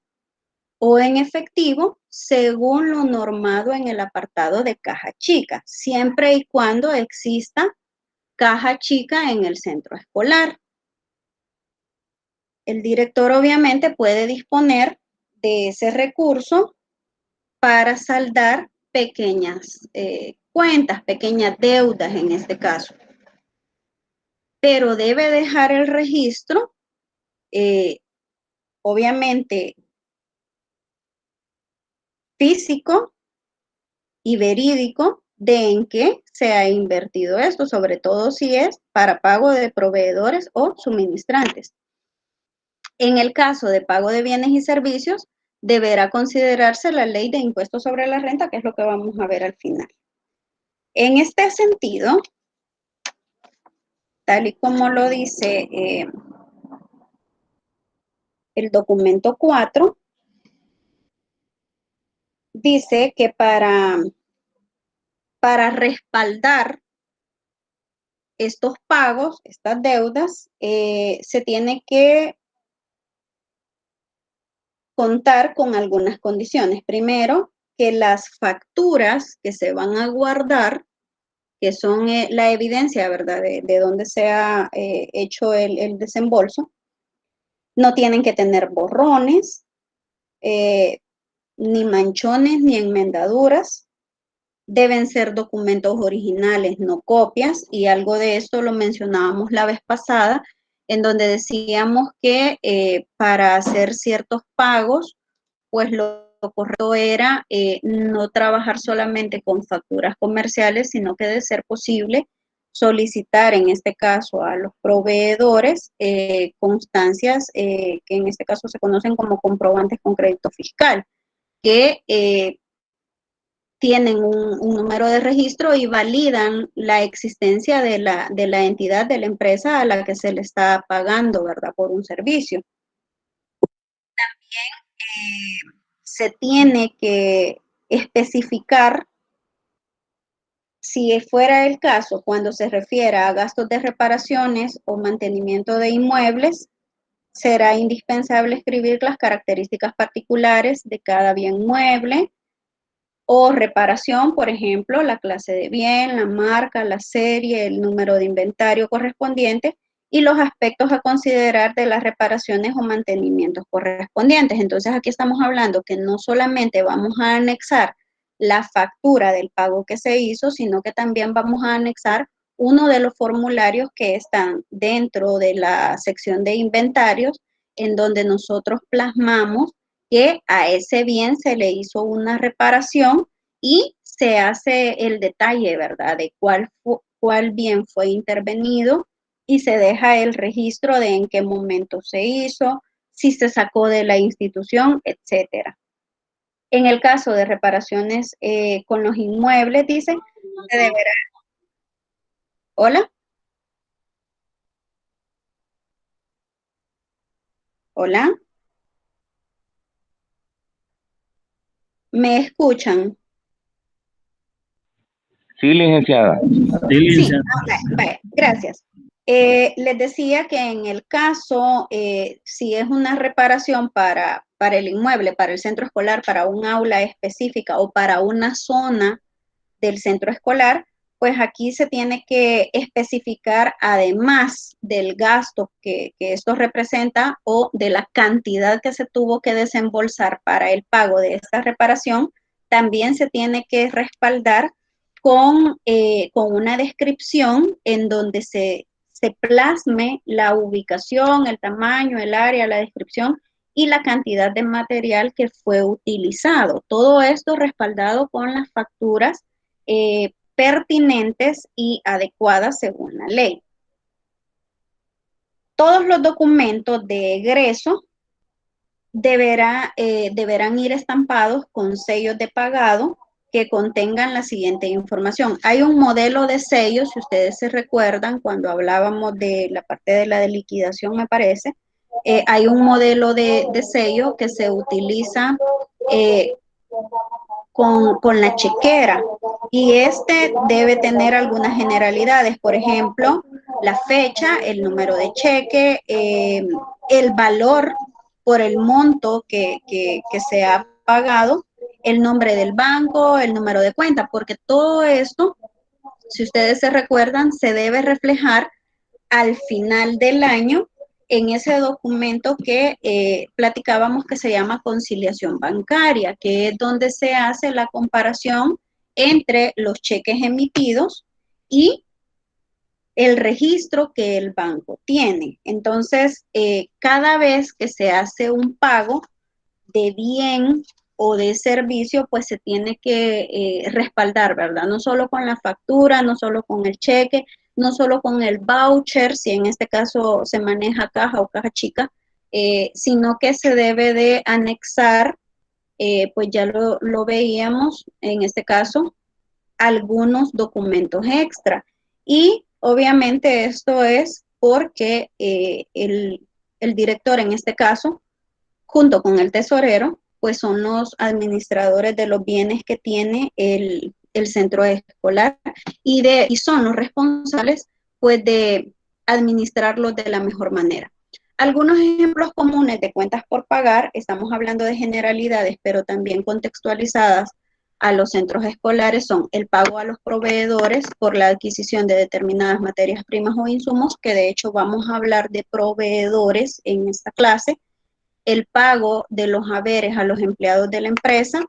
o en efectivo, según lo normado en el apartado de caja chica, siempre y cuando exista caja chica en el centro escolar. El director obviamente puede disponer de ese recurso para saldar pequeñas cuentas, pequeñas deudas en este caso. Pero debe dejar el registro, obviamente, físico y verídico de en qué se ha invertido esto, sobre todo si es para pago de proveedores o suministrantes. En el caso de pago de bienes y servicios, deberá considerarse la ley de impuestos sobre la renta, que es lo que vamos a ver al final. En este sentido, tal y como lo dice el documento 4, dice que para respaldar estos pagos, estas deudas, se tiene que contar con algunas condiciones. Primero, que las facturas que se van a guardar, que son la evidencia, ¿verdad?, de dónde se ha hecho el desembolso, no tienen que tener borrones, ni manchones, ni enmendaduras. Deben ser documentos originales, no copias, y algo de esto lo mencionábamos la vez pasada, en donde decíamos que para hacer ciertos pagos, pues lo correcto era no trabajar solamente con facturas comerciales, sino que de ser posible solicitar en este caso a los proveedores constancias que en este caso se conocen como comprobantes con crédito fiscal, que tienen un número de registro y validan la existencia de la entidad, de la empresa a la que se le está pagando, ¿verdad?, por un servicio. También se tiene que especificar, si fuera el caso, cuando se refiera a gastos de reparaciones o mantenimiento de inmuebles, será indispensable escribir las características particulares de cada bien mueble o reparación, por ejemplo, la clase de bien, la marca, la serie, el número de inventario correspondiente y los aspectos a considerar de las reparaciones o mantenimientos correspondientes. Entonces, aquí estamos hablando que no solamente vamos a anexar la factura del pago que se hizo, sino que también vamos a anexar uno de los formularios que están dentro de la sección de inventarios, en donde nosotros plasmamos que a ese bien se le hizo una reparación y se hace el detalle, ¿verdad?, de cuál bien fue intervenido, y se deja el registro de en qué momento se hizo, si se sacó de la institución, etcétera. En el caso de reparaciones con los inmuebles, dice, se deberá... ¿Hola? ¿Hola? ¿Me escuchan? Sí, licenciada. Sí, licenciada. Vale, gracias. Les decía que en el caso, si es una reparación para el inmueble, para el centro escolar, para un aula específica o para una zona del centro escolar, pues aquí se tiene que especificar, además del gasto que esto representa o de la cantidad que se tuvo que desembolsar para el pago de esta reparación, también se tiene que respaldar con una descripción en donde se plasme la ubicación, el tamaño, el área, la descripción y la cantidad de material que fue utilizado. Todo esto respaldado con las facturas pertinentes y adecuadas según la ley. Todos los documentos de egreso deberán ir estampados con sellos de pagado que contengan la siguiente información. Hay un modelo de sellos, si ustedes se recuerdan, cuando hablábamos de la parte de la liquidación, me parece, hay un modelo de sello que se utiliza con la chequera, y este debe tener algunas generalidades, por ejemplo, la fecha, el número de cheque, el valor por el monto que se ha pagado, el nombre del banco, el número de cuenta, porque todo esto, si ustedes se recuerdan, se debe reflejar al final del año en ese documento que platicábamos, que se llama conciliación bancaria, que es donde se hace la comparación entre los cheques emitidos y el registro que el banco tiene. Entonces, cada vez que se hace un pago de bien o de servicio, pues se tiene que respaldar, ¿verdad? No solo con la factura, no solo con el cheque, no solo con el voucher, si en este caso se maneja caja o caja chica, sino que se debe de anexar, pues ya lo veíamos en este caso, algunos documentos extra. Y Obviamente esto es porque el director en este caso, junto con el tesorero, pues son los administradores de los bienes que tiene el centro escolar y son los responsables pues de administrarlos de la mejor manera. Algunos ejemplos comunes de cuentas por pagar, estamos hablando de generalidades, pero también contextualizadas a los centros escolares, son el pago a los proveedores por la adquisición de determinadas materias primas o insumos, que de hecho vamos a hablar de proveedores en esta clase, el pago de los haberes a los empleados de la empresa,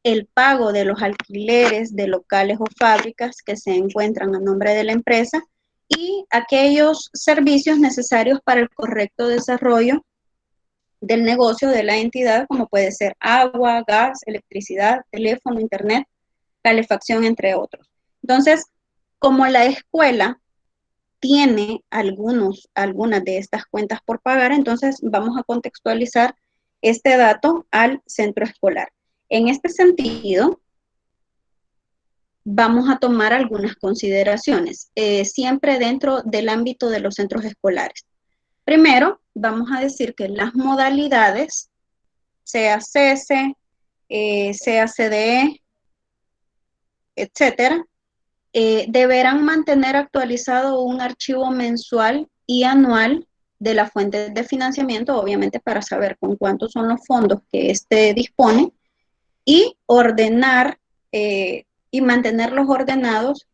el pago de los alquileres de locales o fábricas que se encuentran a nombre de la empresa y aquellos servicios necesarios para el correcto desarrollo del negocio de la entidad, como puede ser agua, gas, electricidad, teléfono, internet, calefacción, entre otros. Entonces, como la escuela tiene algunas de estas cuentas por pagar, entonces vamos a contextualizar este dato al centro escolar. En este sentido, vamos a tomar algunas consideraciones, siempre dentro del ámbito de los centros escolares. Primero, vamos a decir que las modalidades, sea CESE, sea CDE, etcétera, deberán mantener actualizado un archivo mensual y anual de las fuentes de financiamiento, obviamente para saber con cuántos son los fondos que éste dispone, y ordenar y mantenerlos ordenados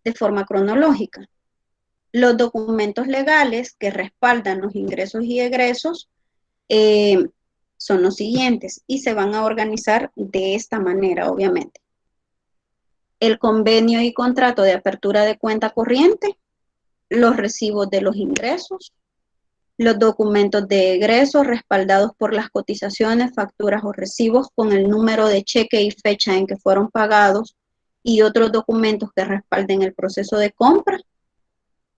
de forma cronológica. Los documentos legales que respaldan los ingresos y egresos son los siguientes y se van a organizar de esta manera, obviamente. El convenio y contrato de apertura de cuenta corriente, los recibos de los ingresos, los documentos de egreso respaldados por las cotizaciones, facturas o recibos con el número de cheque y fecha en que fueron pagados y otros documentos que respalden el proceso de compra,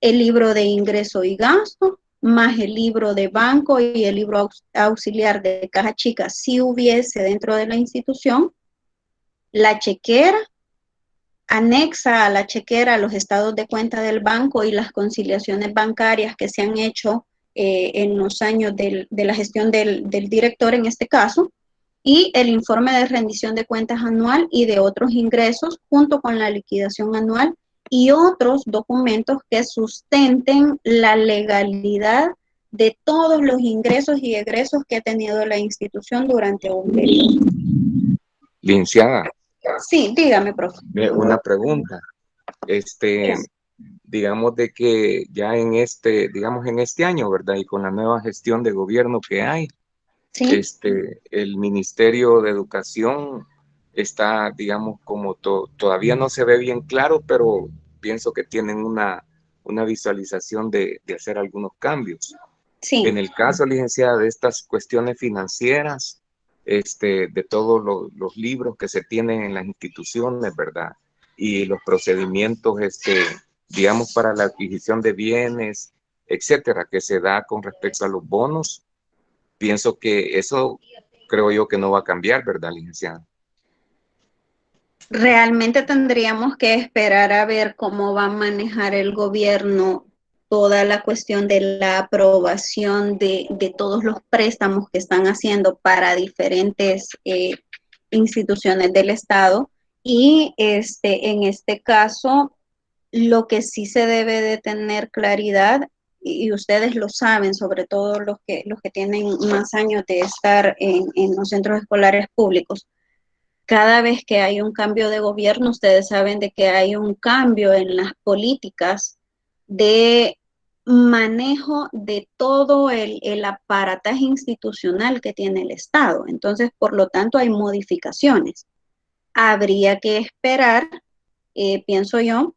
el libro de ingreso y gasto, más el libro de banco y el libro auxiliar de caja chica si hubiese dentro de la institución, la chequera, anexa a la chequera los estados de cuenta del banco y las conciliaciones bancarias que se han hecho en los años de la gestión del director en este caso, y el informe de rendición de cuentas anual y de otros ingresos junto con la liquidación anual y otros documentos que sustenten la legalidad de todos los ingresos y egresos que ha tenido la institución durante un periodo. Licenciada. Sí, dígame, profe. Una pregunta. Digamos de que ya en este año, ¿verdad? Y con la nueva gestión de gobierno que hay, ¿sí? El Ministerio de Educación está, digamos, como todavía no se ve bien claro, pero pienso que tienen una visualización de hacer algunos cambios. Sí. En el caso, licenciada, de estas cuestiones financieras, de todos los libros que se tienen en las instituciones, ¿verdad? Y los procedimientos, digamos, para la adquisición de bienes, etcétera, que se da con respecto a los bonos, pienso que eso creo yo que no va a cambiar, ¿verdad, licenciada? Realmente tendríamos que esperar a ver cómo va a manejar el gobierno toda la cuestión de la aprobación de todos los préstamos que están haciendo para diferentes instituciones del Estado. Y en este caso, lo que sí se debe de tener claridad, y ustedes lo saben, sobre todo los que tienen más años de estar en los centros escolares públicos, cada vez que hay un cambio de gobierno, ustedes saben de que hay un cambio en las políticas de manejo de todo el aparataje institucional que tiene el Estado. Entonces, por lo tanto, hay modificaciones. Habría que esperar, pienso yo,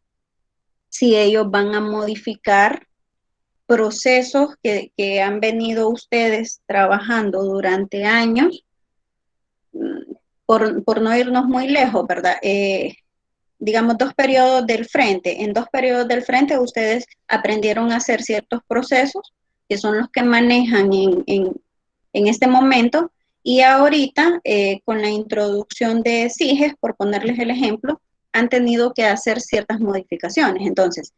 si ellos van a modificar procesos que han venido ustedes trabajando durante años, por no irnos muy lejos, ¿verdad? Digamos, 2 periodos del frente. En 2 periodos del frente ustedes aprendieron a hacer ciertos procesos que son los que manejan en este momento, y ahorita con la introducción de SIGES, por ponerles el ejemplo, han tenido que hacer ciertas modificaciones. Entonces,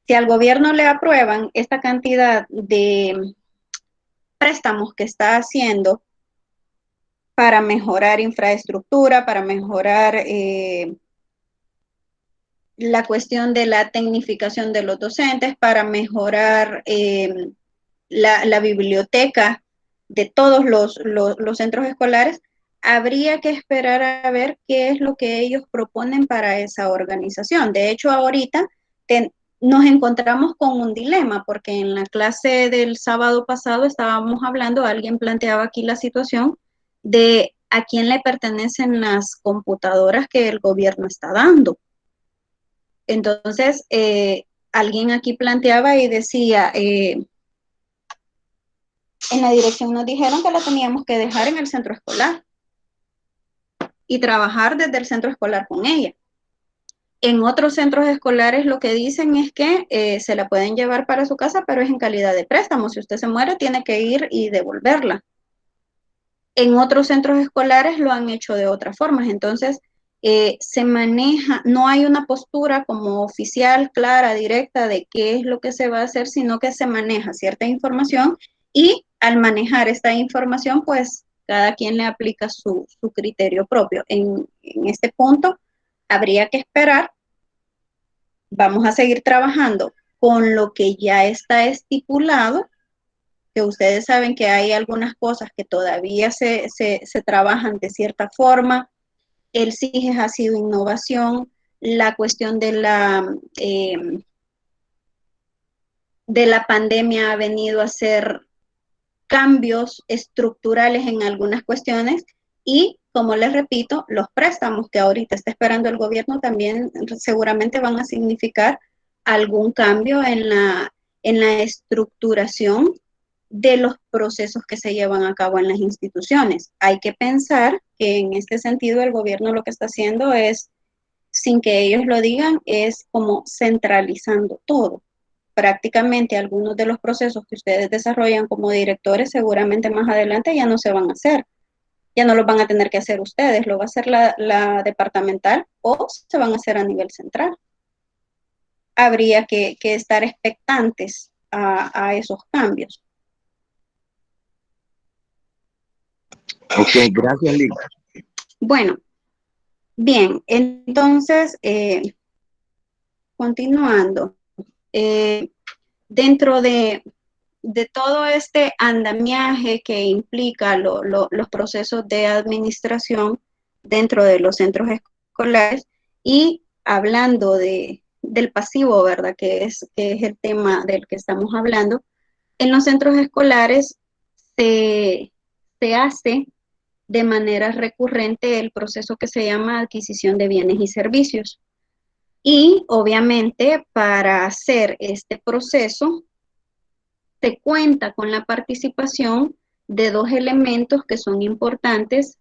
si al gobierno le aprueban esta cantidad de préstamos que está haciendo para mejorar infraestructura, para mejorar la cuestión de la tecnificación de los docentes, para mejorar la biblioteca de todos los centros escolares, habría que esperar a ver qué es lo que ellos proponen para esa organización. De hecho, ahorita nos encontramos con un dilema, porque en la clase del sábado pasado estábamos hablando, alguien planteaba aquí la situación de a quién le pertenecen las computadoras que el gobierno está dando. Entonces, alguien aquí planteaba y decía, en la dirección nos dijeron que la teníamos que dejar en el centro escolar y trabajar desde el centro escolar con ella. En otros centros escolares lo que dicen es que se la pueden llevar para su casa, pero es en calidad de préstamo. Si usted se muere, tiene que ir y devolverla. En otros centros escolares lo han hecho de otras formas. Entonces, se maneja, no hay una postura como oficial, clara, directa de qué es lo que se va a hacer, sino que se maneja cierta información y al manejar esta información, pues cada quien le aplica su criterio propio. En este punto, habría que esperar. Vamos a seguir trabajando con lo que ya está estipulado, que ustedes saben que hay algunas cosas que todavía se trabajan de cierta forma. El CIGES ha sido innovación, la cuestión de la pandemia ha venido a hacer cambios estructurales en algunas cuestiones y, como les repito, los préstamos que ahorita está esperando el gobierno también seguramente van a significar algún cambio en la estructuración de los procesos que se llevan a cabo en las instituciones. Hay que pensar que en este sentido el gobierno lo que está haciendo es, sin que ellos lo digan, es como centralizando todo. Prácticamente algunos de los procesos que ustedes desarrollan como directores seguramente más adelante ya no se van a hacer. Ya no los van a tener que hacer ustedes, lo va a hacer la departamental o se van a hacer a nivel central. Habría que estar expectantes a esos cambios. Ok, gracias, Liz. Bueno, bien, entonces, continuando, dentro de todo este andamiaje que implica los procesos de administración dentro de los centros escolares y hablando del pasivo, ¿verdad? Que es el tema del que estamos hablando, en los centros escolares se hace de manera recurrente el proceso que se llama adquisición de bienes y servicios. Y obviamente para hacer este proceso se cuenta con la participación de dos elementos que son importantes,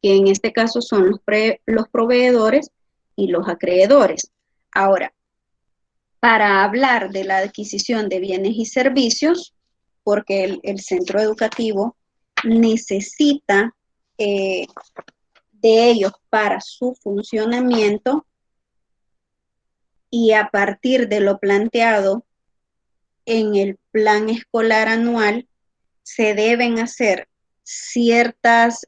que en este caso son los proveedores y los acreedores. Ahora, para hablar de la adquisición de bienes y servicios, porque el centro educativo necesita de ellos para su funcionamiento y a partir de lo planteado en el plan escolar anual se deben hacer ciertas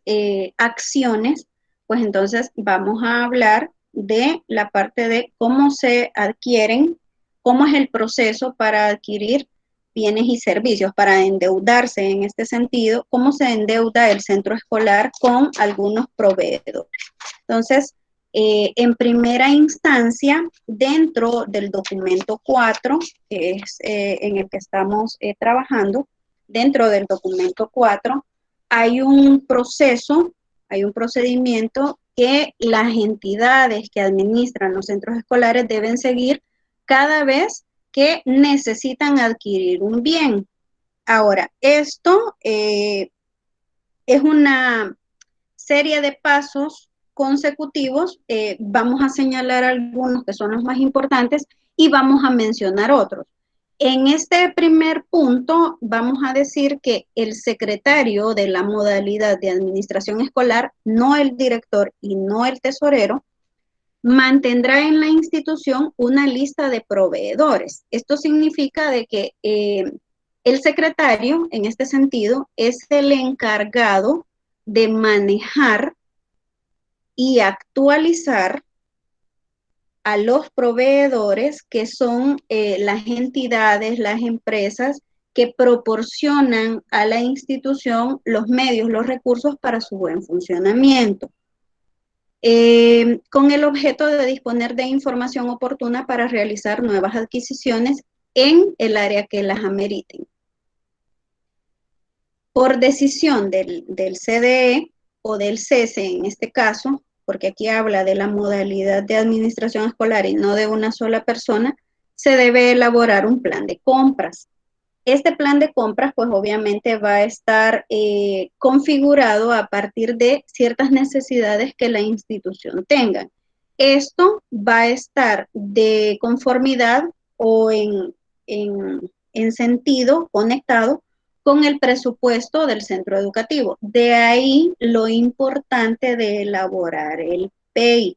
acciones, pues entonces vamos a hablar de la parte de cómo se adquieren, cómo es el proceso para adquirir bienes y servicios, para endeudarse en este sentido, cómo se endeuda el centro escolar con algunos proveedores. Entonces, en primera instancia, dentro del documento 4, que es en el que estamos trabajando, dentro del documento 4, hay un proceso, hay un procedimiento que las entidades que administran los centros escolares deben seguir cada vez que necesitan adquirir un bien. Ahora, esto es una serie de pasos consecutivos. Vamos a señalar algunos que son los más importantes y vamos a mencionar otros. En este primer punto vamos a decir que el secretario de la modalidad de administración escolar, no el director y no el tesorero, mantendrá en la institución una lista de proveedores. Esto significa de que el secretario, en este sentido, es el encargado de manejar y actualizar a los proveedores que son las entidades, las empresas que proporcionan a la institución los medios, los recursos para su buen funcionamiento, con el objeto de disponer de información oportuna para realizar nuevas adquisiciones en el área que las ameriten. Por decisión del CDE o del CESE en este caso, porque aquí habla de la modalidad de administración escolar y no de una sola persona, se debe elaborar un plan de compras. Este plan de compras, pues obviamente va a estar configurado a partir de ciertas necesidades que la institución tenga. Esto va a estar de conformidad o en sentido conectado con el presupuesto del centro educativo. De ahí lo importante de elaborar el PEI.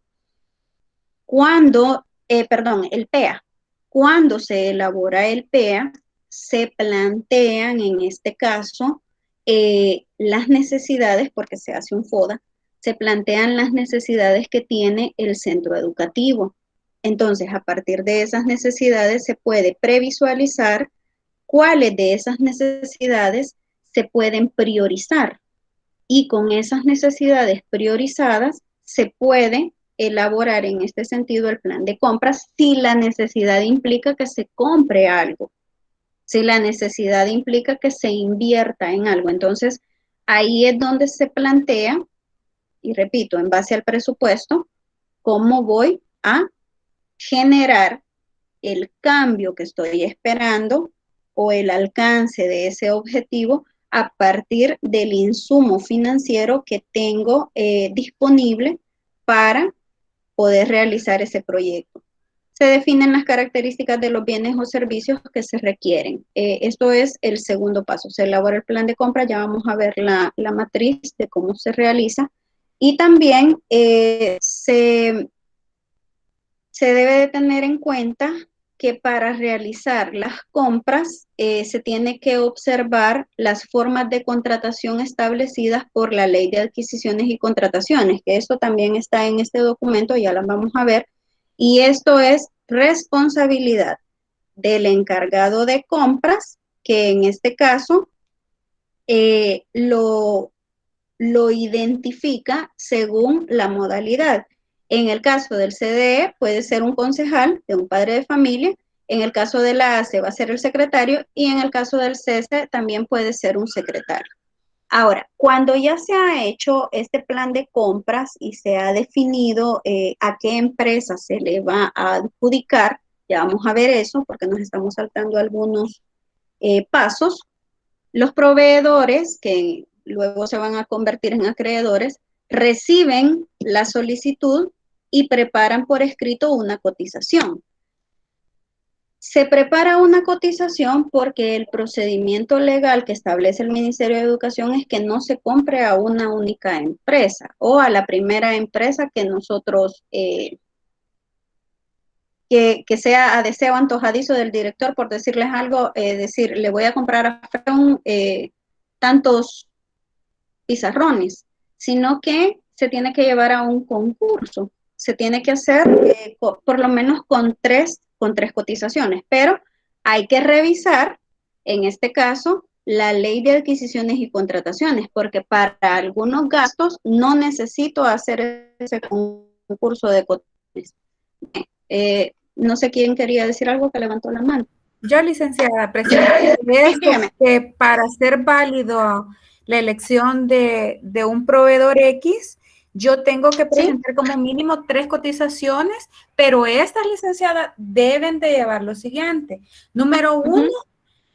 El PEA. Cuando se elabora el PEA, se plantean en este caso las necesidades, porque se hace un FODA, se plantean las necesidades que tiene el centro educativo. Entonces, a partir de esas necesidades se puede previsualizar cuáles de esas necesidades se pueden priorizar. Y con esas necesidades priorizadas se puede elaborar en este sentido el plan de compras si la necesidad implica que se compre algo, si la necesidad implica que se invierta en algo. Entonces, ahí es donde se plantea, y repito, en base al presupuesto, cómo voy a generar el cambio que estoy esperando o el alcance de ese objetivo a partir del insumo financiero que tengo disponible para poder realizar ese proyecto. Se definen las características de los bienes o servicios que se requieren. Esto es el segundo paso. Se elabora el plan de compra, ya vamos a ver la matriz de cómo se realiza. Y también se debe de tener en cuenta que para realizar las compras se tiene que observar las formas de contratación establecidas por la Ley de Adquisiciones y Contrataciones, que esto también está en este documento, ya las vamos a ver, y esto es responsabilidad del encargado de compras, que en este caso lo identifica según la modalidad. En el caso del CDE puede ser un concejal de un padre de familia, en el caso de la ACE va a ser el secretario y en el caso del CESE también puede ser un secretario. Ahora, cuando ya se ha hecho este plan de compras y se ha definido a qué empresa se le va a adjudicar, ya vamos a ver eso porque nos estamos saltando algunos pasos, los proveedores que luego se van a convertir en acreedores reciben la solicitud y preparan por escrito una cotización. Se prepara una cotización porque el procedimiento legal que establece el Ministerio de Educación es que no se compre a una única empresa o a la primera empresa que nosotros, que sea a deseo antojadizo del director, por decirles algo, decir, le voy a comprar a Freun tantos pizarrones, sino que se tiene que llevar a un concurso. Se tiene que hacer por lo menos con tres cotizaciones, pero hay que revisar, en este caso, la Ley de Adquisiciones y Contrataciones, porque para algunos gastos no necesito hacer ese concurso de cotizaciones. No sé quién quería decir algo que levantó la mano. Yo, licenciada, precisamente que para ser válido la elección de un proveedor X, yo tengo que presentar como mínimo 3 cotizaciones, pero estas, licenciadas, deben de llevar lo siguiente. Número 1,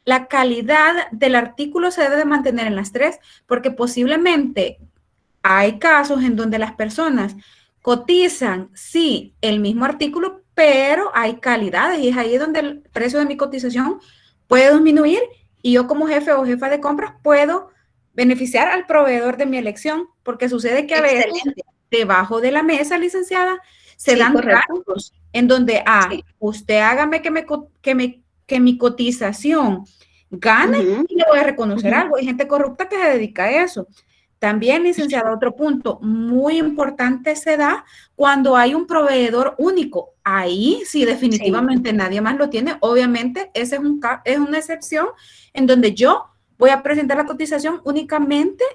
la calidad del artículo se debe de mantener en las 3, porque posiblemente hay casos en donde las personas cotizan, sí, el mismo artículo, pero hay calidades y es ahí donde el precio de mi cotización puede disminuir y yo como jefe o jefa de compras puedo beneficiar al proveedor de mi elección, porque sucede que a veces debajo de la mesa, licenciada, Se Sí, dan correcto. tratos en donde, Sí. usted hágame que mi cotización gane Ujú. y le voy a reconocer Ujú. algo. Hay gente corrupta que se dedica a eso. También, licenciada, otro punto muy importante se da cuando hay un proveedor único. Ahí sí definitivamente nadie más lo tiene. Obviamente, ese es una excepción en donde yo voy a presentar la cotización únicamente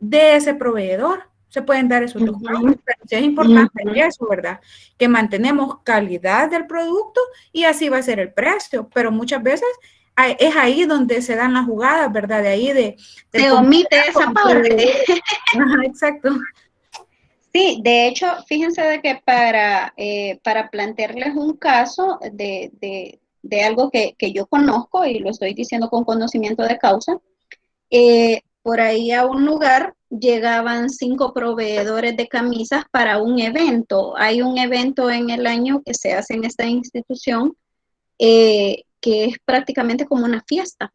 de ese proveedor. Se pueden dar esos dos casos, pero sí es importante eso, ¿verdad? Que mantenemos calidad del producto y así va a ser el precio, pero muchas veces es ahí donde se dan las jugadas, ¿verdad? De ahí Se omite esa parte. Ajá, exacto. Sí, de hecho, fíjense de que para plantearles un caso de algo que yo conozco y lo estoy diciendo con conocimiento de causa, por ahí a un lugar llegaban 5 proveedores de camisas para un evento. Hay un evento en el año que se hace en esta institución que es prácticamente como una fiesta.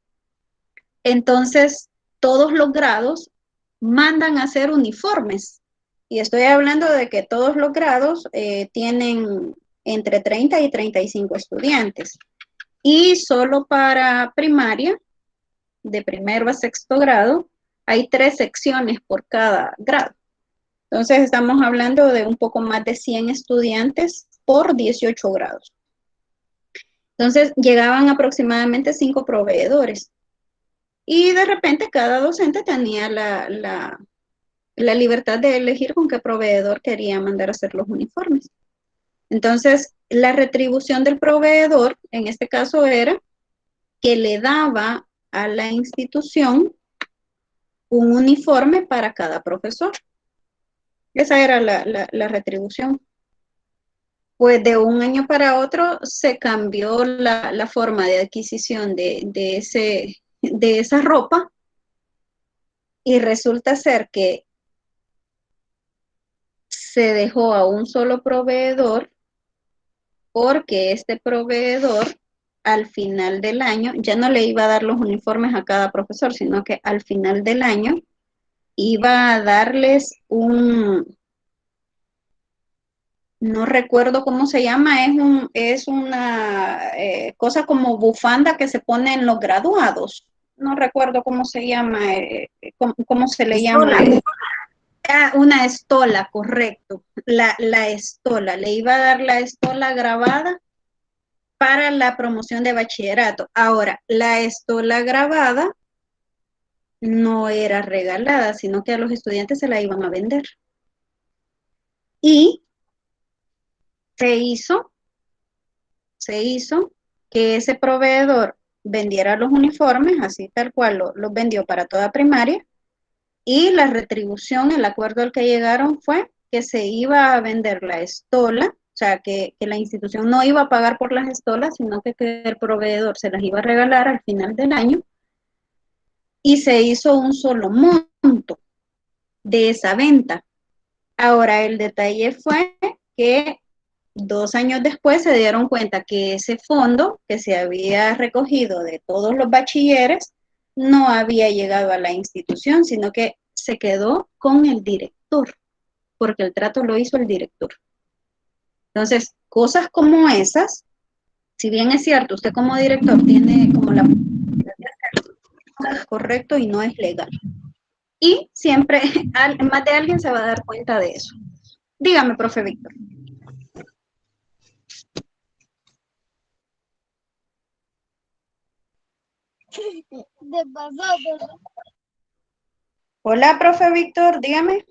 Entonces, todos los grados mandan a hacer uniformes. Y estoy hablando de que todos los grados tienen entre 30 y 35 estudiantes. Y solo para primaria, de primero a sexto grado, hay 3 secciones por cada grado. Entonces, estamos hablando de un poco más de 100 estudiantes por 18 grados. Entonces, llegaban aproximadamente 5 proveedores. Y de repente cada docente tenía la libertad de elegir con qué proveedor quería mandar a hacer los uniformes. Entonces, la retribución del proveedor, en este caso, era que le daba a la institución un uniforme para cada profesor. Esa era la retribución. Pues de un año para otro se cambió la forma de adquisición de esa ropa y resulta ser que se dejó a un solo proveedor porque este proveedor al final del año ya no le iba a dar los uniformes a cada profesor, sino que al final del año iba a darles no recuerdo cómo se llama, es una cosa como bufanda que se pone en los graduados. No recuerdo cómo se llama, cómo se le llama. Una estola, correcto. La estola, le iba a dar la estola grabada para la promoción de bachillerato. Ahora, la estola grabada no era regalada, sino que a los estudiantes se la iban a vender. Y se hizo que ese proveedor vendiera los uniformes, así tal cual los vendió para toda primaria, y la retribución, el acuerdo al que llegaron fue que se iba a vender la estola, o sea, que la institución no iba a pagar por las estolas, sino que el proveedor se las iba a regalar al final del año, y se hizo un solo monto de esa venta. Ahora, el detalle fue que 2 años después se dieron cuenta que ese fondo que se había recogido de todos los bachilleres no había llegado a la institución, sino que se quedó con el director, porque el trato lo hizo el director. Entonces, cosas como esas, si bien es cierto, usted como director tiene como la posibilidad de hacerlo, no es correcto y no es legal. Y siempre, más de alguien se va a dar cuenta de eso. Dígame, profe Víctor. Hola, profe Víctor, dígame.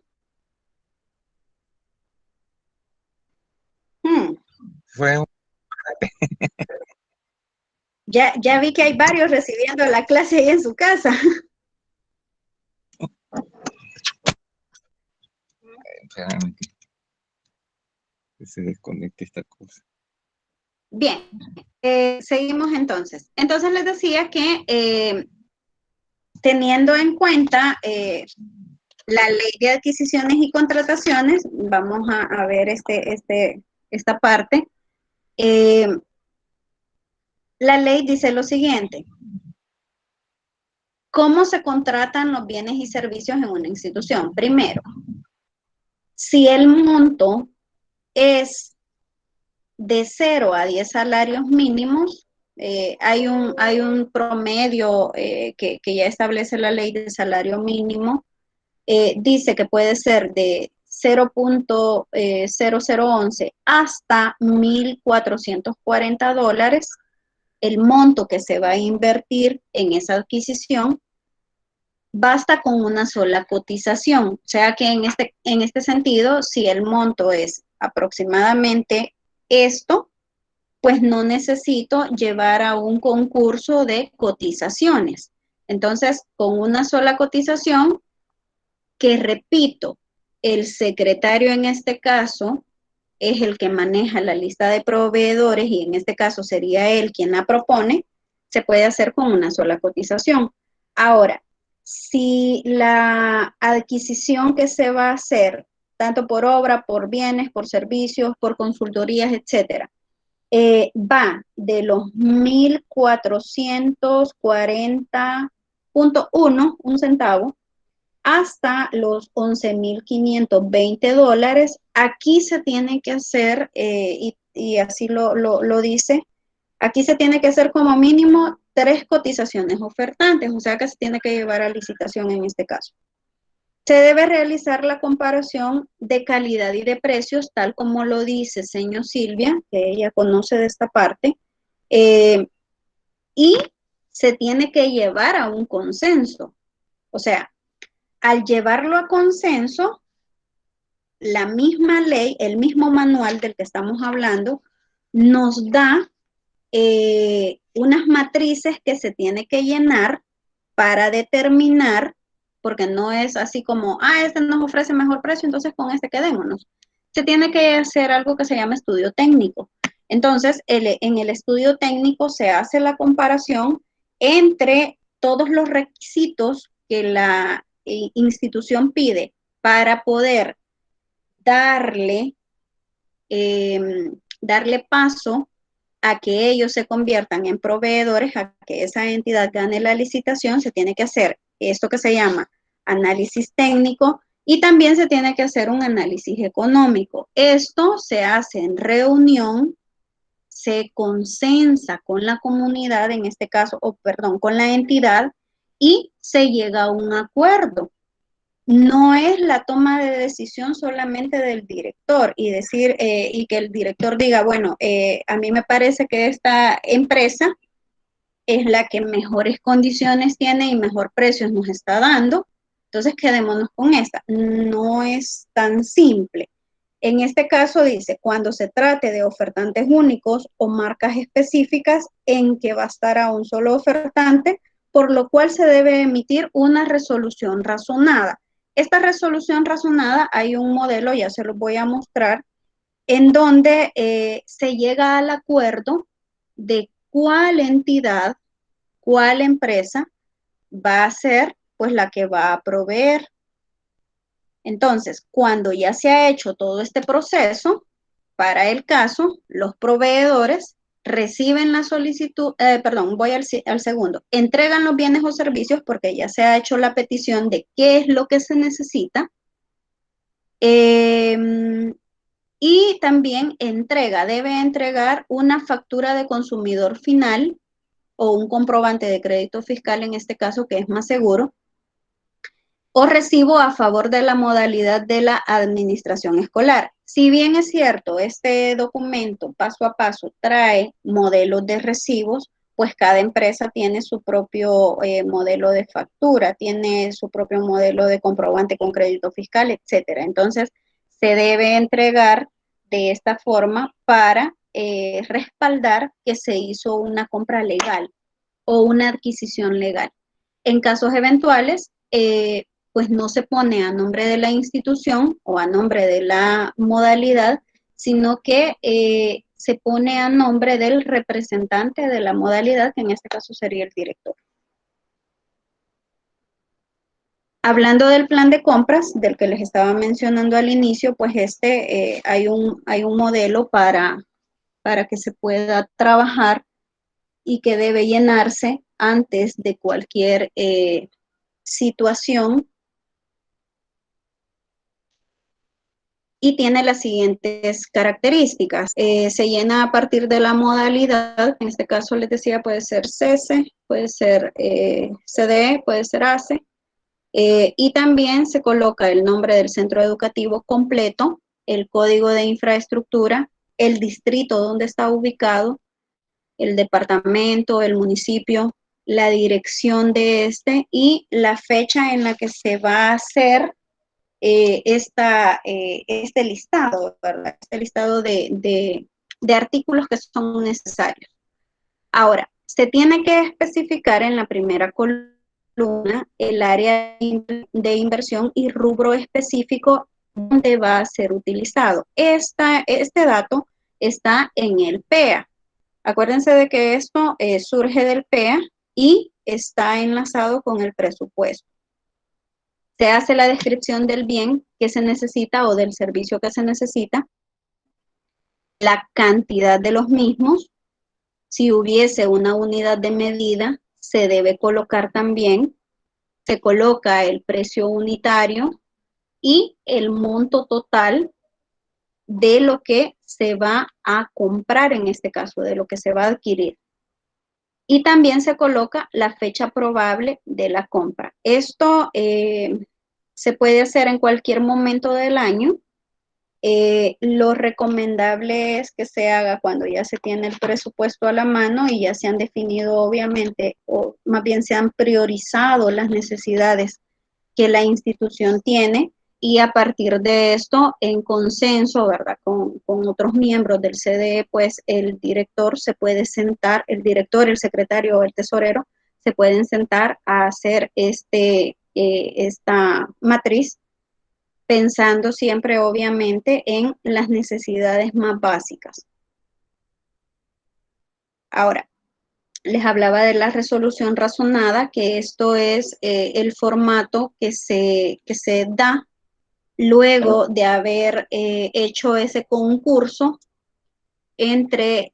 Fue Ya vi que hay varios recibiendo la clase ahí en su casa. Espérame que se desconecte esta cosa. Bien, seguimos entonces. Entonces les decía que teniendo en cuenta la ley de adquisiciones y contrataciones, vamos a ver esta parte. La ley dice lo siguiente: ¿cómo se contratan los bienes y servicios en una institución? Primero, si el monto es de 0 a 10 salarios mínimos, hay un promedio que ya establece la ley de salario mínimo. Dice que puede ser de 0.0011 hasta $1,440 el monto que se va a invertir en esa adquisición. Basta con una sola cotización, o sea que en este sentido, si el monto es aproximadamente esto, pues no necesito llevar a un concurso de cotizaciones. Entonces, con una sola cotización, que repito, el secretario en este caso es el que maneja la lista de proveedores y en este caso sería él quien la propone, se puede hacer con una sola cotización. Ahora, si la adquisición que se va a hacer, tanto por obra, por bienes, por servicios, por consultorías, etcétera, va de los 1,440.1, un centavo, hasta los $11,520. Aquí se tiene que hacer, y así lo dice, aquí se tiene que hacer como mínimo 3 cotizaciones ofertantes, o sea que se tiene que llevar a licitación en este caso. Se debe realizar la comparación de calidad y de precios, tal como lo dice señor Silvia, que ella conoce de esta parte, y se tiene que llevar a un consenso. O sea, al llevarlo a consenso, la misma ley, el mismo manual del que estamos hablando, nos da unas matrices que se tiene que llenar para determinar, porque no es así como, este nos ofrece mejor precio, entonces con este quedémonos. Se tiene que hacer algo que se llama estudio técnico. Entonces, en el estudio técnico se hace la comparación entre todos los requisitos que la institución pide para poder darle paso a que ellos se conviertan en proveedores, a que esa entidad gane la licitación. Se tiene que hacer esto que se llama análisis técnico y también se tiene que hacer un análisis económico. Esto se hace en reunión, se consensa con la comunidad, en este caso, con la entidad, y se llega a un acuerdo. No es la toma de decisión solamente del director y decir, y que el director diga, bueno, a mí me parece que esta empresa es la que mejores condiciones tiene y mejor precios nos está dando, entonces quedémonos con esta. No es tan simple. En este caso dice, cuando se trate de ofertantes únicos o marcas específicas en que bastará un solo ofertante, por lo cual se debe emitir una resolución razonada. Esta resolución razonada, hay un modelo, ya se lo voy a mostrar, en donde se llega al acuerdo de cuál entidad, cuál empresa va a ser pues la que va a proveer. Entonces, cuando ya se ha hecho todo este proceso, para el caso, los proveedores reciben la solicitud, voy al segundo, entregan los bienes o servicios porque ya se ha hecho la petición de qué es lo que se necesita, y también debe entregar una factura de consumidor final o un comprobante de crédito fiscal, en este caso, que es más seguro, o recibo a favor de la modalidad de la administración escolar. Si bien es cierto, este documento paso a paso trae modelos de recibos, pues cada empresa tiene su propio modelo de factura, tiene su propio modelo de comprobante con crédito fiscal, etcétera. Entonces, se debe entregar de esta forma para respaldar que se hizo una compra legal o una adquisición legal. En casos eventuales, pues no se pone a nombre de la institución o a nombre de la modalidad, sino que se pone a nombre del representante de la modalidad, que en este caso sería el director. Hablando del plan de compras, del que les estaba mencionando al inicio, pues hay un modelo para que se pueda trabajar y que debe llenarse antes de cualquier situación. y tiene las siguientes características. Se llena a partir de la modalidad, en este caso les decía, puede ser CESE, puede ser CDE, puede ser ACE, y también se coloca el nombre del centro educativo completo, el código de infraestructura, el distrito donde está ubicado, el departamento, el municipio, la dirección de este y la fecha en la que se va a hacer este listado, ¿verdad? Este listado de artículos que son necesarios. Ahora, se tiene que especificar en la primera columna el área de inversión y rubro específico donde va a ser utilizado. Este dato está en el PEA. Acuérdense de que esto surge del PEA y está enlazado con el presupuesto. Se hace la descripción del bien que se necesita o del servicio que se necesita, la cantidad de los mismos. Si hubiese una unidad de medida, se debe colocar también, se coloca el precio unitario y el monto total de lo que se va a comprar, en este caso, de lo que se va a adquirir. Y también se coloca la fecha probable de la compra. Esto se puede hacer en cualquier momento del año. Lo recomendable es que se haga cuando ya se tiene el presupuesto a la mano y ya se han definido, obviamente, o más bien se han priorizado las necesidades que la institución tiene, y a partir de esto, en consenso, ¿verdad? Con otros miembros del CDE, pues el director se puede sentar, el director, el secretario o el tesorero se pueden sentar a hacer esta matriz, pensando siempre, obviamente, en las necesidades más básicas. Ahora, les hablaba de la resolución razonada, que esto es el formato que se da luego de haber hecho ese concurso entre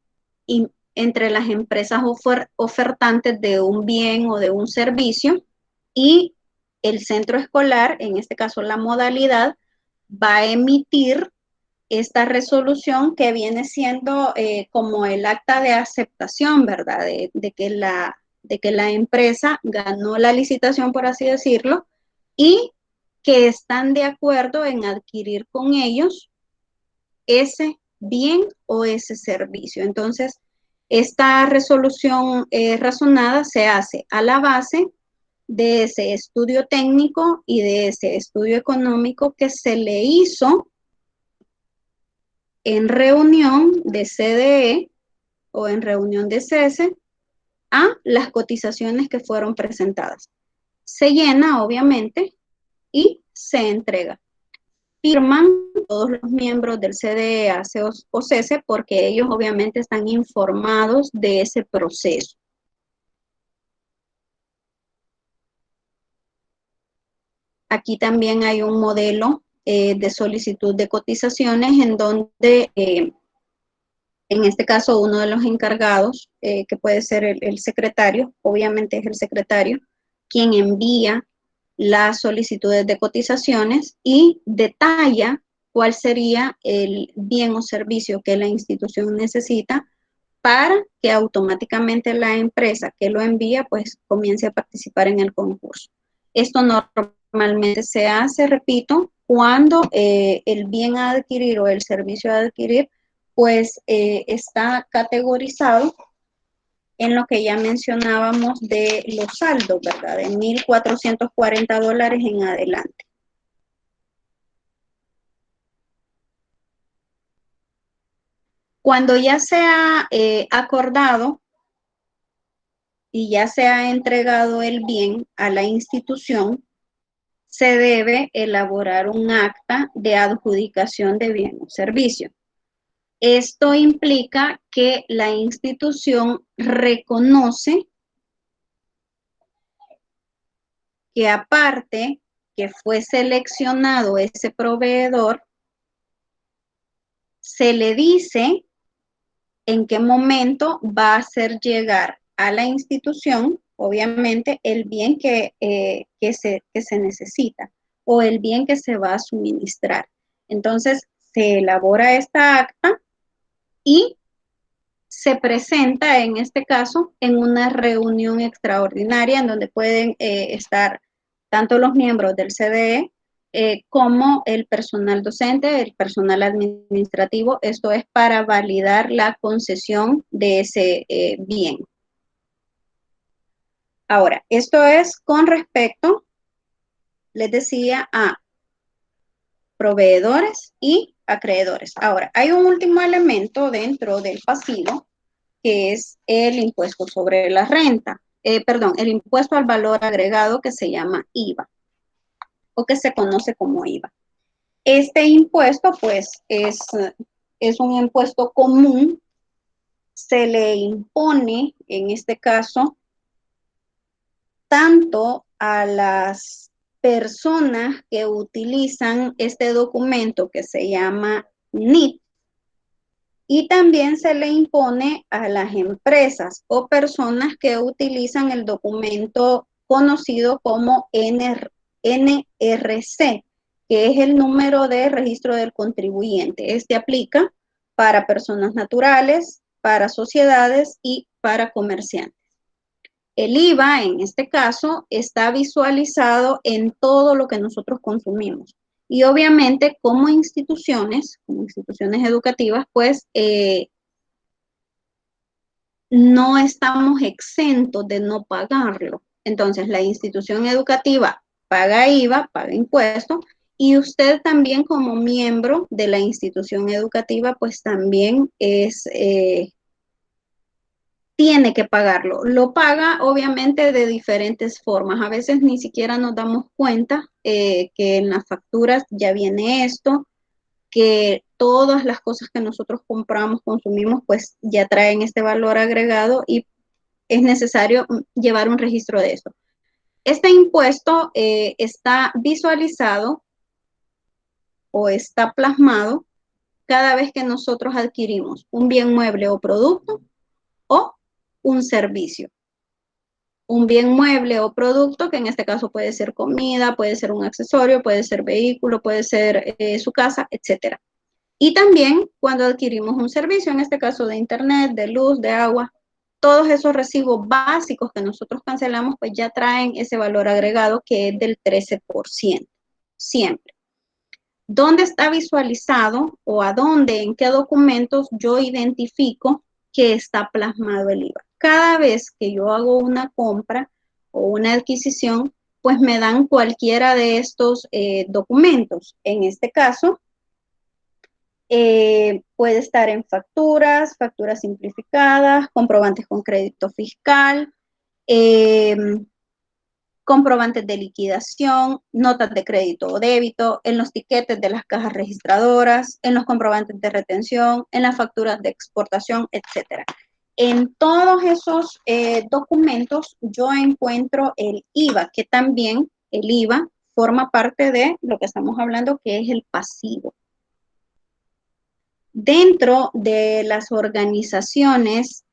las empresas ofertantes de un bien o de un servicio y el centro escolar, en este caso la modalidad, va a emitir esta resolución que viene siendo como el acta de aceptación, ¿verdad? De que la empresa ganó la licitación, por así decirlo, y que están de acuerdo en adquirir con ellos ese bien o ese servicio. Entonces, esta resolución razonada se hace a la base de ese estudio técnico y de ese estudio económico que se le hizo en reunión de CDE o en reunión de CESE a las cotizaciones que fueron presentadas. Se llena, obviamente, y se entrega. Firman todos los miembros del CDE, ACE o CESE, porque ellos obviamente están informados de ese proceso. Aquí también hay un modelo de solicitud de cotizaciones en donde, en este caso, uno de los encargados, que puede ser el secretario, obviamente es el secretario, quien envía las solicitudes de cotizaciones y detalla cuál sería el bien o servicio que la institución necesita para que automáticamente la empresa que lo envía pues comience a participar en el concurso. Esto normalmente se hace, repito, cuando el bien a adquirir o el servicio a adquirir pues está categorizado en lo que ya mencionábamos de los saldos, ¿verdad? De $1,440 en adelante. Cuando ya se ha acordado y ya se ha entregado el bien a la institución, se debe elaborar un acta de adjudicación de bien o servicio. Esto implica que la institución reconoce que aparte que fue seleccionado ese proveedor, se le dice en qué momento va a hacer llegar a la institución, obviamente, el bien que se necesita o el bien que se va a suministrar. Entonces, se elabora esta acta y se presenta en este caso en una reunión extraordinaria en donde pueden estar tanto los miembros del CDE como el personal docente, el personal administrativo. Esto es para validar la concesión de ese bien. Ahora, esto es con respecto, les decía, a proveedores y acreedores. Ahora, hay un último elemento dentro del pasivo, que es el impuesto sobre la renta, el impuesto al valor agregado, que se llama IVA, o que se conoce como IVA. Este impuesto, pues, es un impuesto común, se le impone, en este caso, tanto a las personas que utilizan este documento que se llama NIT, y también se le impone a las empresas o personas que utilizan el documento conocido como NRC, que es el número de registro del contribuyente. Este aplica para personas naturales, para sociedades y para comerciantes. El IVA, en este caso, está visualizado en todo lo que nosotros consumimos. Y obviamente, como instituciones educativas, pues no estamos exentos de no pagarlo. Entonces, la institución educativa paga IVA, paga impuestos, y usted también como miembro de la institución educativa, pues también tiene que pagarlo. Lo paga obviamente de diferentes formas. A veces ni siquiera nos damos cuenta que en las facturas ya viene esto, que todas las cosas que nosotros compramos, consumimos, pues ya traen este valor agregado y es necesario llevar un registro de esto. Este impuesto está visualizado o está plasmado cada vez que nosotros adquirimos un bien mueble o producto o un servicio. Un bien mueble o producto, que en este caso puede ser comida, puede ser un accesorio, puede ser vehículo, puede ser su casa, etc. Y también cuando adquirimos un servicio, en este caso de internet, de luz, de agua, todos esos recibos básicos que nosotros cancelamos, pues ya traen ese valor agregado que es del 13%, siempre. ¿Dónde está visualizado o a dónde, en qué documentos yo identifico que está plasmado el IVA? Cada vez que yo hago una compra o una adquisición, pues me dan cualquiera de estos documentos. En este caso, puede estar en facturas, facturas simplificadas, comprobantes con crédito fiscal, comprobantes de liquidación, notas de crédito o débito, en los tiquetes de las cajas registradoras, en los comprobantes de retención, en las facturas de exportación, etc. En todos esos documentos yo encuentro el IVA, que también el IVA forma parte de lo que estamos hablando, que es el pasivo. Dentro de las organizaciones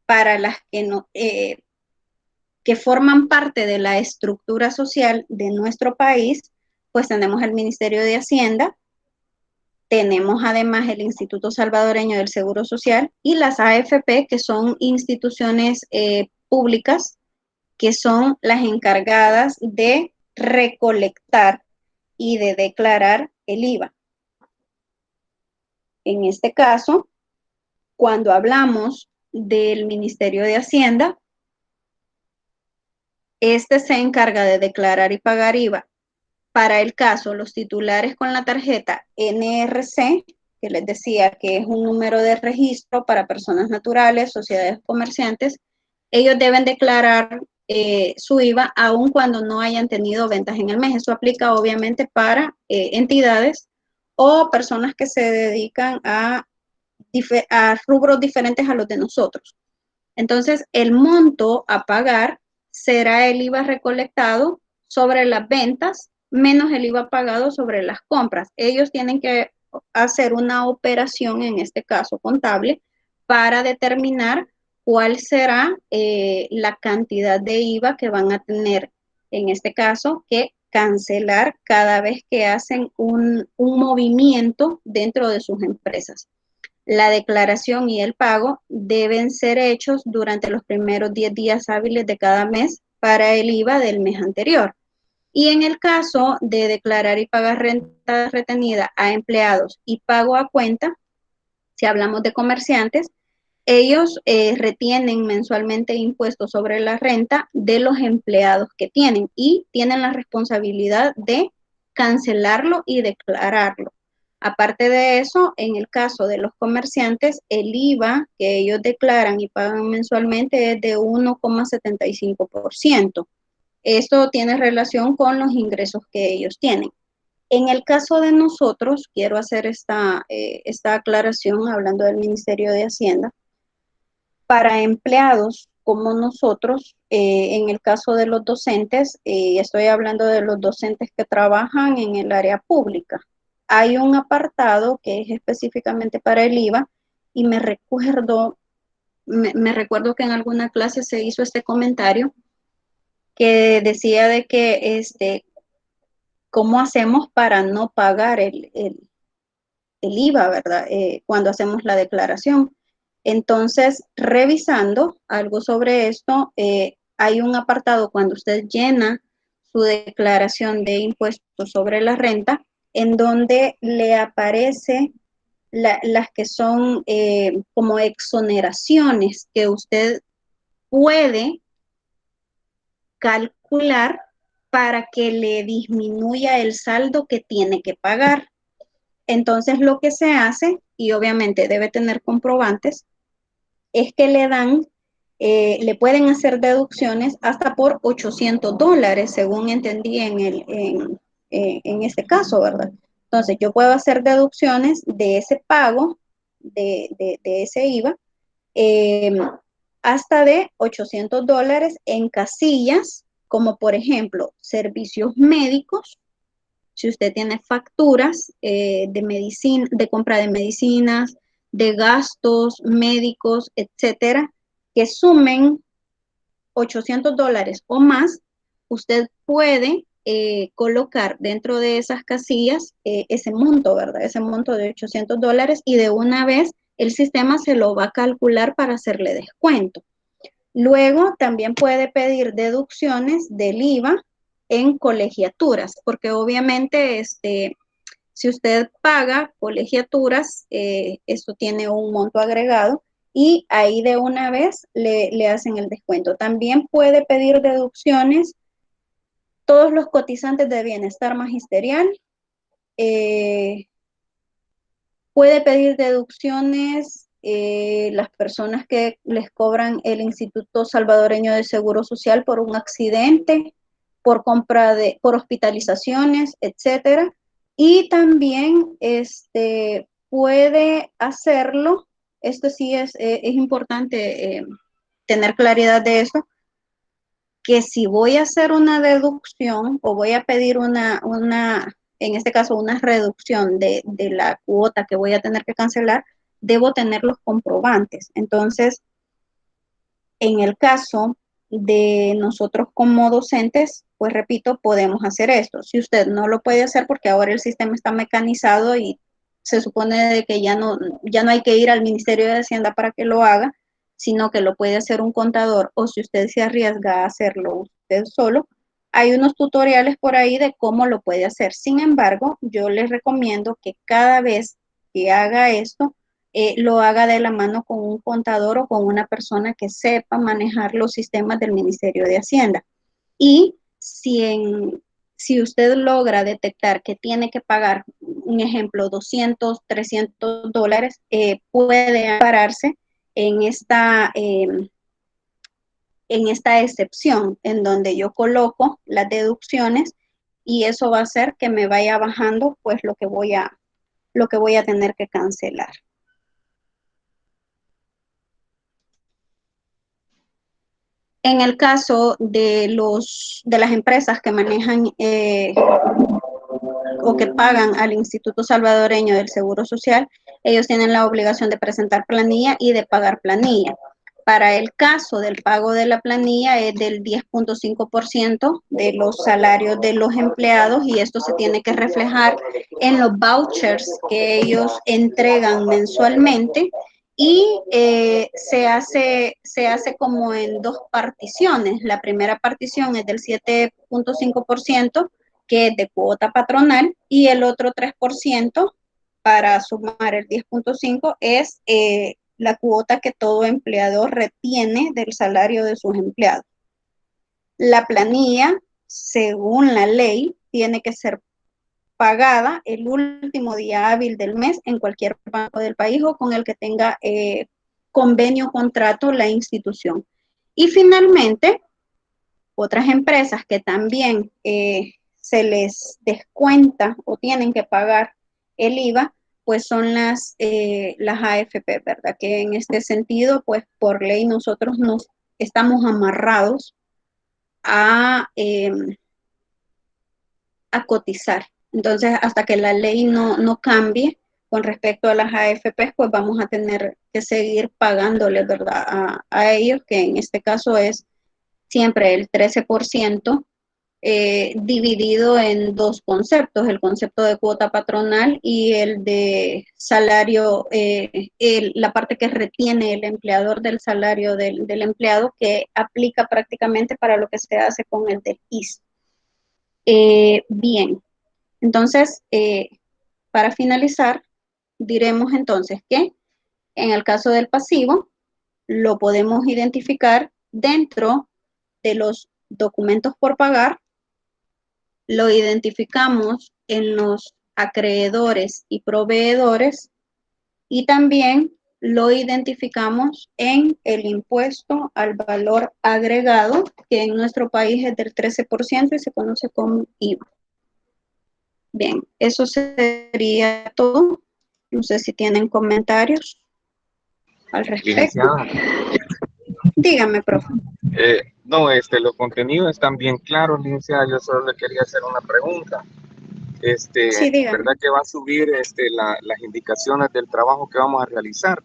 para las que que forman parte de la estructura social de nuestro país, pues tenemos el Ministerio de Hacienda, tenemos además el Instituto Salvadoreño del Seguro Social y las AFP, que son instituciones públicas, que son las encargadas de recolectar y de declarar el IVA. En este caso, cuando hablamos del Ministerio de Hacienda, este se encarga de declarar y pagar IVA para el caso los titulares con la tarjeta NRC, que les decía que es un número de registro para personas naturales, sociedades comerciantes. Ellos deben declarar su IVA aun cuando no hayan tenido ventas en el mes. Eso aplica obviamente para entidades o personas que se dedican a rubros diferentes a los de nosotros. Entonces, el monto a pagar será el IVA recolectado sobre las ventas menos el IVA pagado sobre las compras. Ellos tienen que hacer una operación, en este caso contable, para determinar cuál será la cantidad de IVA que van a tener, en este caso, que cancelar cada vez que hacen un movimiento dentro de sus empresas. La declaración y el pago deben ser hechos durante los primeros 10 días hábiles de cada mes para el IVA del mes anterior. Y en el caso de declarar y pagar renta retenida a empleados y pago a cuenta, si hablamos de comerciantes, ellos retienen mensualmente impuestos sobre la renta de los empleados que tienen y tienen la responsabilidad de cancelarlo y declararlo. Aparte de eso, en el caso de los comerciantes, el IVA que ellos declaran y pagan mensualmente es de 1,75%. Esto tiene relación con los ingresos que ellos tienen. En el caso de nosotros, quiero hacer esta aclaración hablando del Ministerio de Hacienda. Para empleados como nosotros, en el caso de los docentes, estoy hablando de los docentes que trabajan en el área pública. Hay un apartado que es específicamente para el IVA y me recuerdo que en alguna clase se hizo este comentario que decía de que ¿cómo hacemos para no pagar el IVA, verdad? Cuando hacemos la declaración. Entonces, revisando algo sobre esto, hay un apartado cuando usted llena su declaración de impuestos sobre la renta, en donde le aparece las que son como exoneraciones que usted puede calcular para que le disminuya el saldo que tiene que pagar. Entonces, lo que se hace, y obviamente debe tener comprobantes, es que le pueden hacer deducciones hasta por $800, según entendí en este caso, ¿verdad? Entonces, yo puedo hacer deducciones de ese pago, de ese IVA, hasta de $800 en casillas, como por ejemplo, servicios médicos. Si usted tiene facturas de compra de medicinas, de gastos médicos, etcétera, que sumen $800 o más, usted puede colocar dentro de esas casillas ese monto, ¿verdad? Ese monto de $800 y de una vez el sistema se lo va a calcular para hacerle descuento. Luego también puede pedir deducciones del IVA en colegiaturas, porque obviamente si usted paga colegiaturas, esto tiene un monto agregado y ahí de una vez le hacen el descuento. También puede pedir deducciones todos los cotizantes de bienestar magisterial. Puede pedir deducciones las personas que les cobran el Instituto Salvadoreño de Seguro Social por un accidente, por hospitalizaciones, etcétera. Y también puede hacerlo, esto sí es importante tener claridad de esto, que si voy a hacer una deducción o voy a pedir en este caso una reducción de la cuota que voy a tener que cancelar, debo tener los comprobantes. Entonces, en el caso de nosotros como docentes, pues repito, podemos hacer esto. Si usted no lo puede hacer porque ahora el sistema está mecanizado y se supone de que ya no hay que ir al Ministerio de Hacienda para que lo haga, sino que lo puede hacer un contador o si usted se arriesga a hacerlo usted solo, hay unos tutoriales por ahí de cómo lo puede hacer. Sin embargo, yo les recomiendo que cada vez que haga esto, lo haga de la mano con un contador o con una persona que sepa manejar los sistemas del Ministerio de Hacienda. Y si usted logra detectar que tiene que pagar, un ejemplo, $200, $300, puede pararse en esta excepción en donde yo coloco las deducciones y eso va a hacer que me vaya bajando pues lo que voy a tener que cancelar. En el caso de las empresas que manejan o que pagan al Instituto Salvadoreño del Seguro Social, ellos tienen la obligación de presentar planilla y de pagar planilla. Para el caso del pago de la planilla es del 10.5% de los salarios de los empleados y esto se tiene que reflejar en los vouchers que ellos entregan mensualmente y se hace como en dos particiones. La primera partición es del 7.5% que es de cuota patronal y el otro 3% para sumar el 10.5 es la cuota que todo empleador retiene del salario de sus empleados. La planilla, según la ley, tiene que ser pagada el último día hábil del mes en cualquier banco del país o con el que tenga convenio o contrato la institución. Y finalmente, otras empresas que también se les descuenta o tienen que pagar el IVA, pues son las AFP, ¿verdad? Que en este sentido, pues por ley nosotros nos estamos amarrados a cotizar. Entonces, hasta que la ley no cambie con respecto a las AFP, pues vamos a tener que seguir pagándole, ¿verdad? A ellos, que en este caso es siempre el 13%, dividido en dos conceptos, el concepto de cuota patronal y el de salario, la parte que retiene el empleador del salario del empleado, que aplica prácticamente para lo que se hace con el del IS. Bien, entonces, para finalizar, diremos entonces que en el caso del pasivo, lo podemos identificar dentro de los documentos por pagar, lo identificamos en los acreedores y proveedores y también lo identificamos en el impuesto al valor agregado, que en nuestro país es del 13% y se conoce como IVA. Bien, eso sería todo. No sé si tienen comentarios al respecto. Licenciada. Dígame, profe. No, los contenidos están bien claros, licenciada. Yo solo le quería hacer una pregunta. Sí, dígame. ¿Verdad que va a subir las indicaciones del trabajo que vamos a realizar?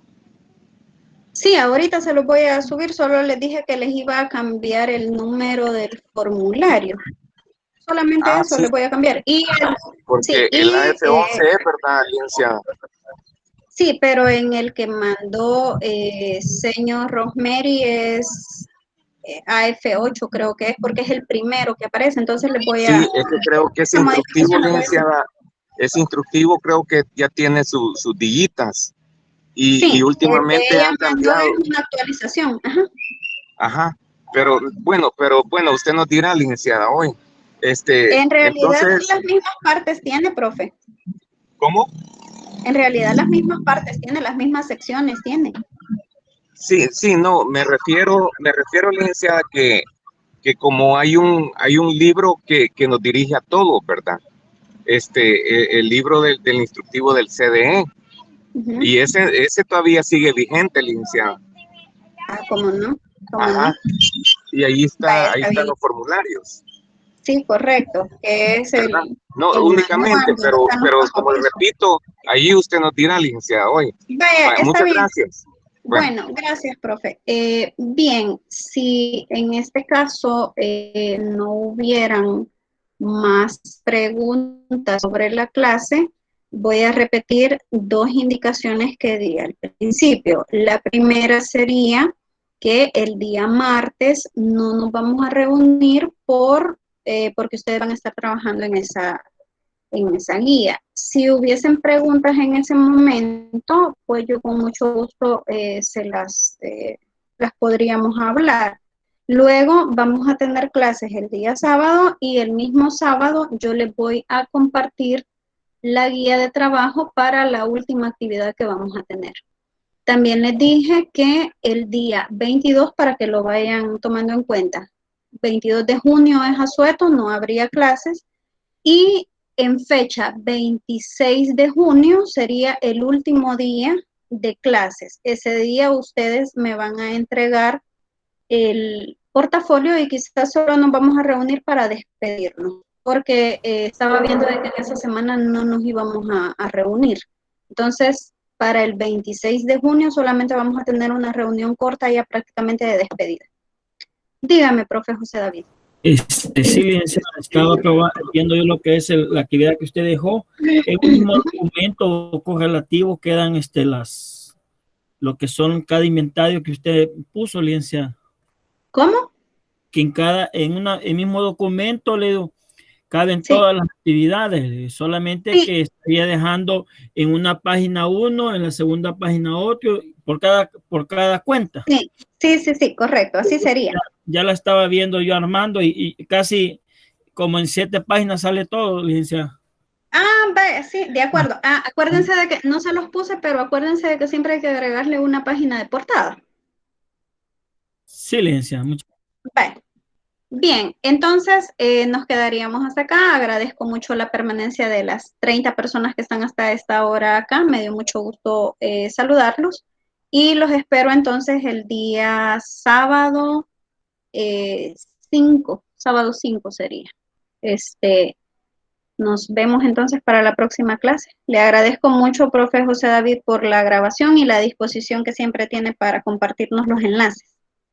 Sí, ahorita se los voy a subir, solo les dije que les iba a cambiar el número del formulario. Solamente eso sí. les voy a cambiar. Porque sí, el AF11 es, ¿verdad, licenciada? Sí, pero en el que mandó señor Rosemary es AF8, creo que es, porque es el primero que aparece, entonces les voy a... Sí, es que creo que es instructivo, licenciada. Es instructivo, creo que ya tiene sus dillitas. Y últimamente han cambiado. Es una actualización. Ajá. Pero bueno, usted nos dirá, licenciada, hoy. En realidad entonces, las mismas partes tiene, profe. ¿Cómo? En realidad las mismas partes tiene, las mismas secciones tiene. Sí, no, me refiero, licenciada, que como hay un libro que nos dirige a todos, ¿verdad? El libro del instructivo del CDE. Y ese todavía sigue vigente, licenciada. ¿Cómo no? Ajá. Y ahí están los formularios. Sí, correcto. Que es no, únicamente, pero como le repito, ahí usted nos dirá, licenciada, hoy. Muchas gracias. Bueno, gracias, profe. Bien, si en este caso no hubieran más preguntas sobre la clase, voy a repetir dos indicaciones que di al principio. La primera sería que el día martes no nos vamos a reunir porque ustedes van a estar trabajando en esa guía. Si hubiesen preguntas en ese momento, pues yo con mucho gusto las podríamos hablar. Luego vamos a tener clases el día sábado y el mismo sábado yo les voy a compartir la guía de trabajo para la última actividad que vamos a tener. También les dije que el día 22, para que lo vayan tomando en cuenta, 22 de junio es asueto, no habría clases, y en fecha 26 de junio sería el último día de clases. Ese día ustedes me van a entregar el portafolio y quizás solo nos vamos a reunir para despedirnos, porque estaba viendo de que en esa semana no nos íbamos a reunir. Entonces, para el 26 de junio solamente vamos a tener una reunión corta ya prácticamente de despedida. Dígame, profe José David. Sí, licenciada, estaba viendo yo lo que es la actividad que usted dejó. En un mismo documento correlativo quedan lo que son cada inventario que usted puso, licenciada. ¿Cómo? Que en el mismo documento le digo, caben todas las actividades, solamente que estaría dejando en una página uno, en la segunda página otro, por cada cuenta. Sí, correcto, así sería. Ya la estaba viendo yo armando y casi como en 7 páginas sale todo, licenciada. Vaya, sí, de acuerdo. Acuérdense de que no se los puse, pero acuérdense de que siempre hay que agregarle una página de portada. Sí, licenciada. Vale. Bien, entonces nos quedaríamos hasta acá. Agradezco mucho la permanencia de las 30 personas que están hasta esta hora acá. Me dio mucho gusto saludarlos. Y los espero entonces el día sábado 5. Sábado 5 sería. Nos vemos entonces para la próxima clase. Le agradezco mucho, profe José David, por la grabación y la disposición que siempre tiene para compartirnos los enlaces.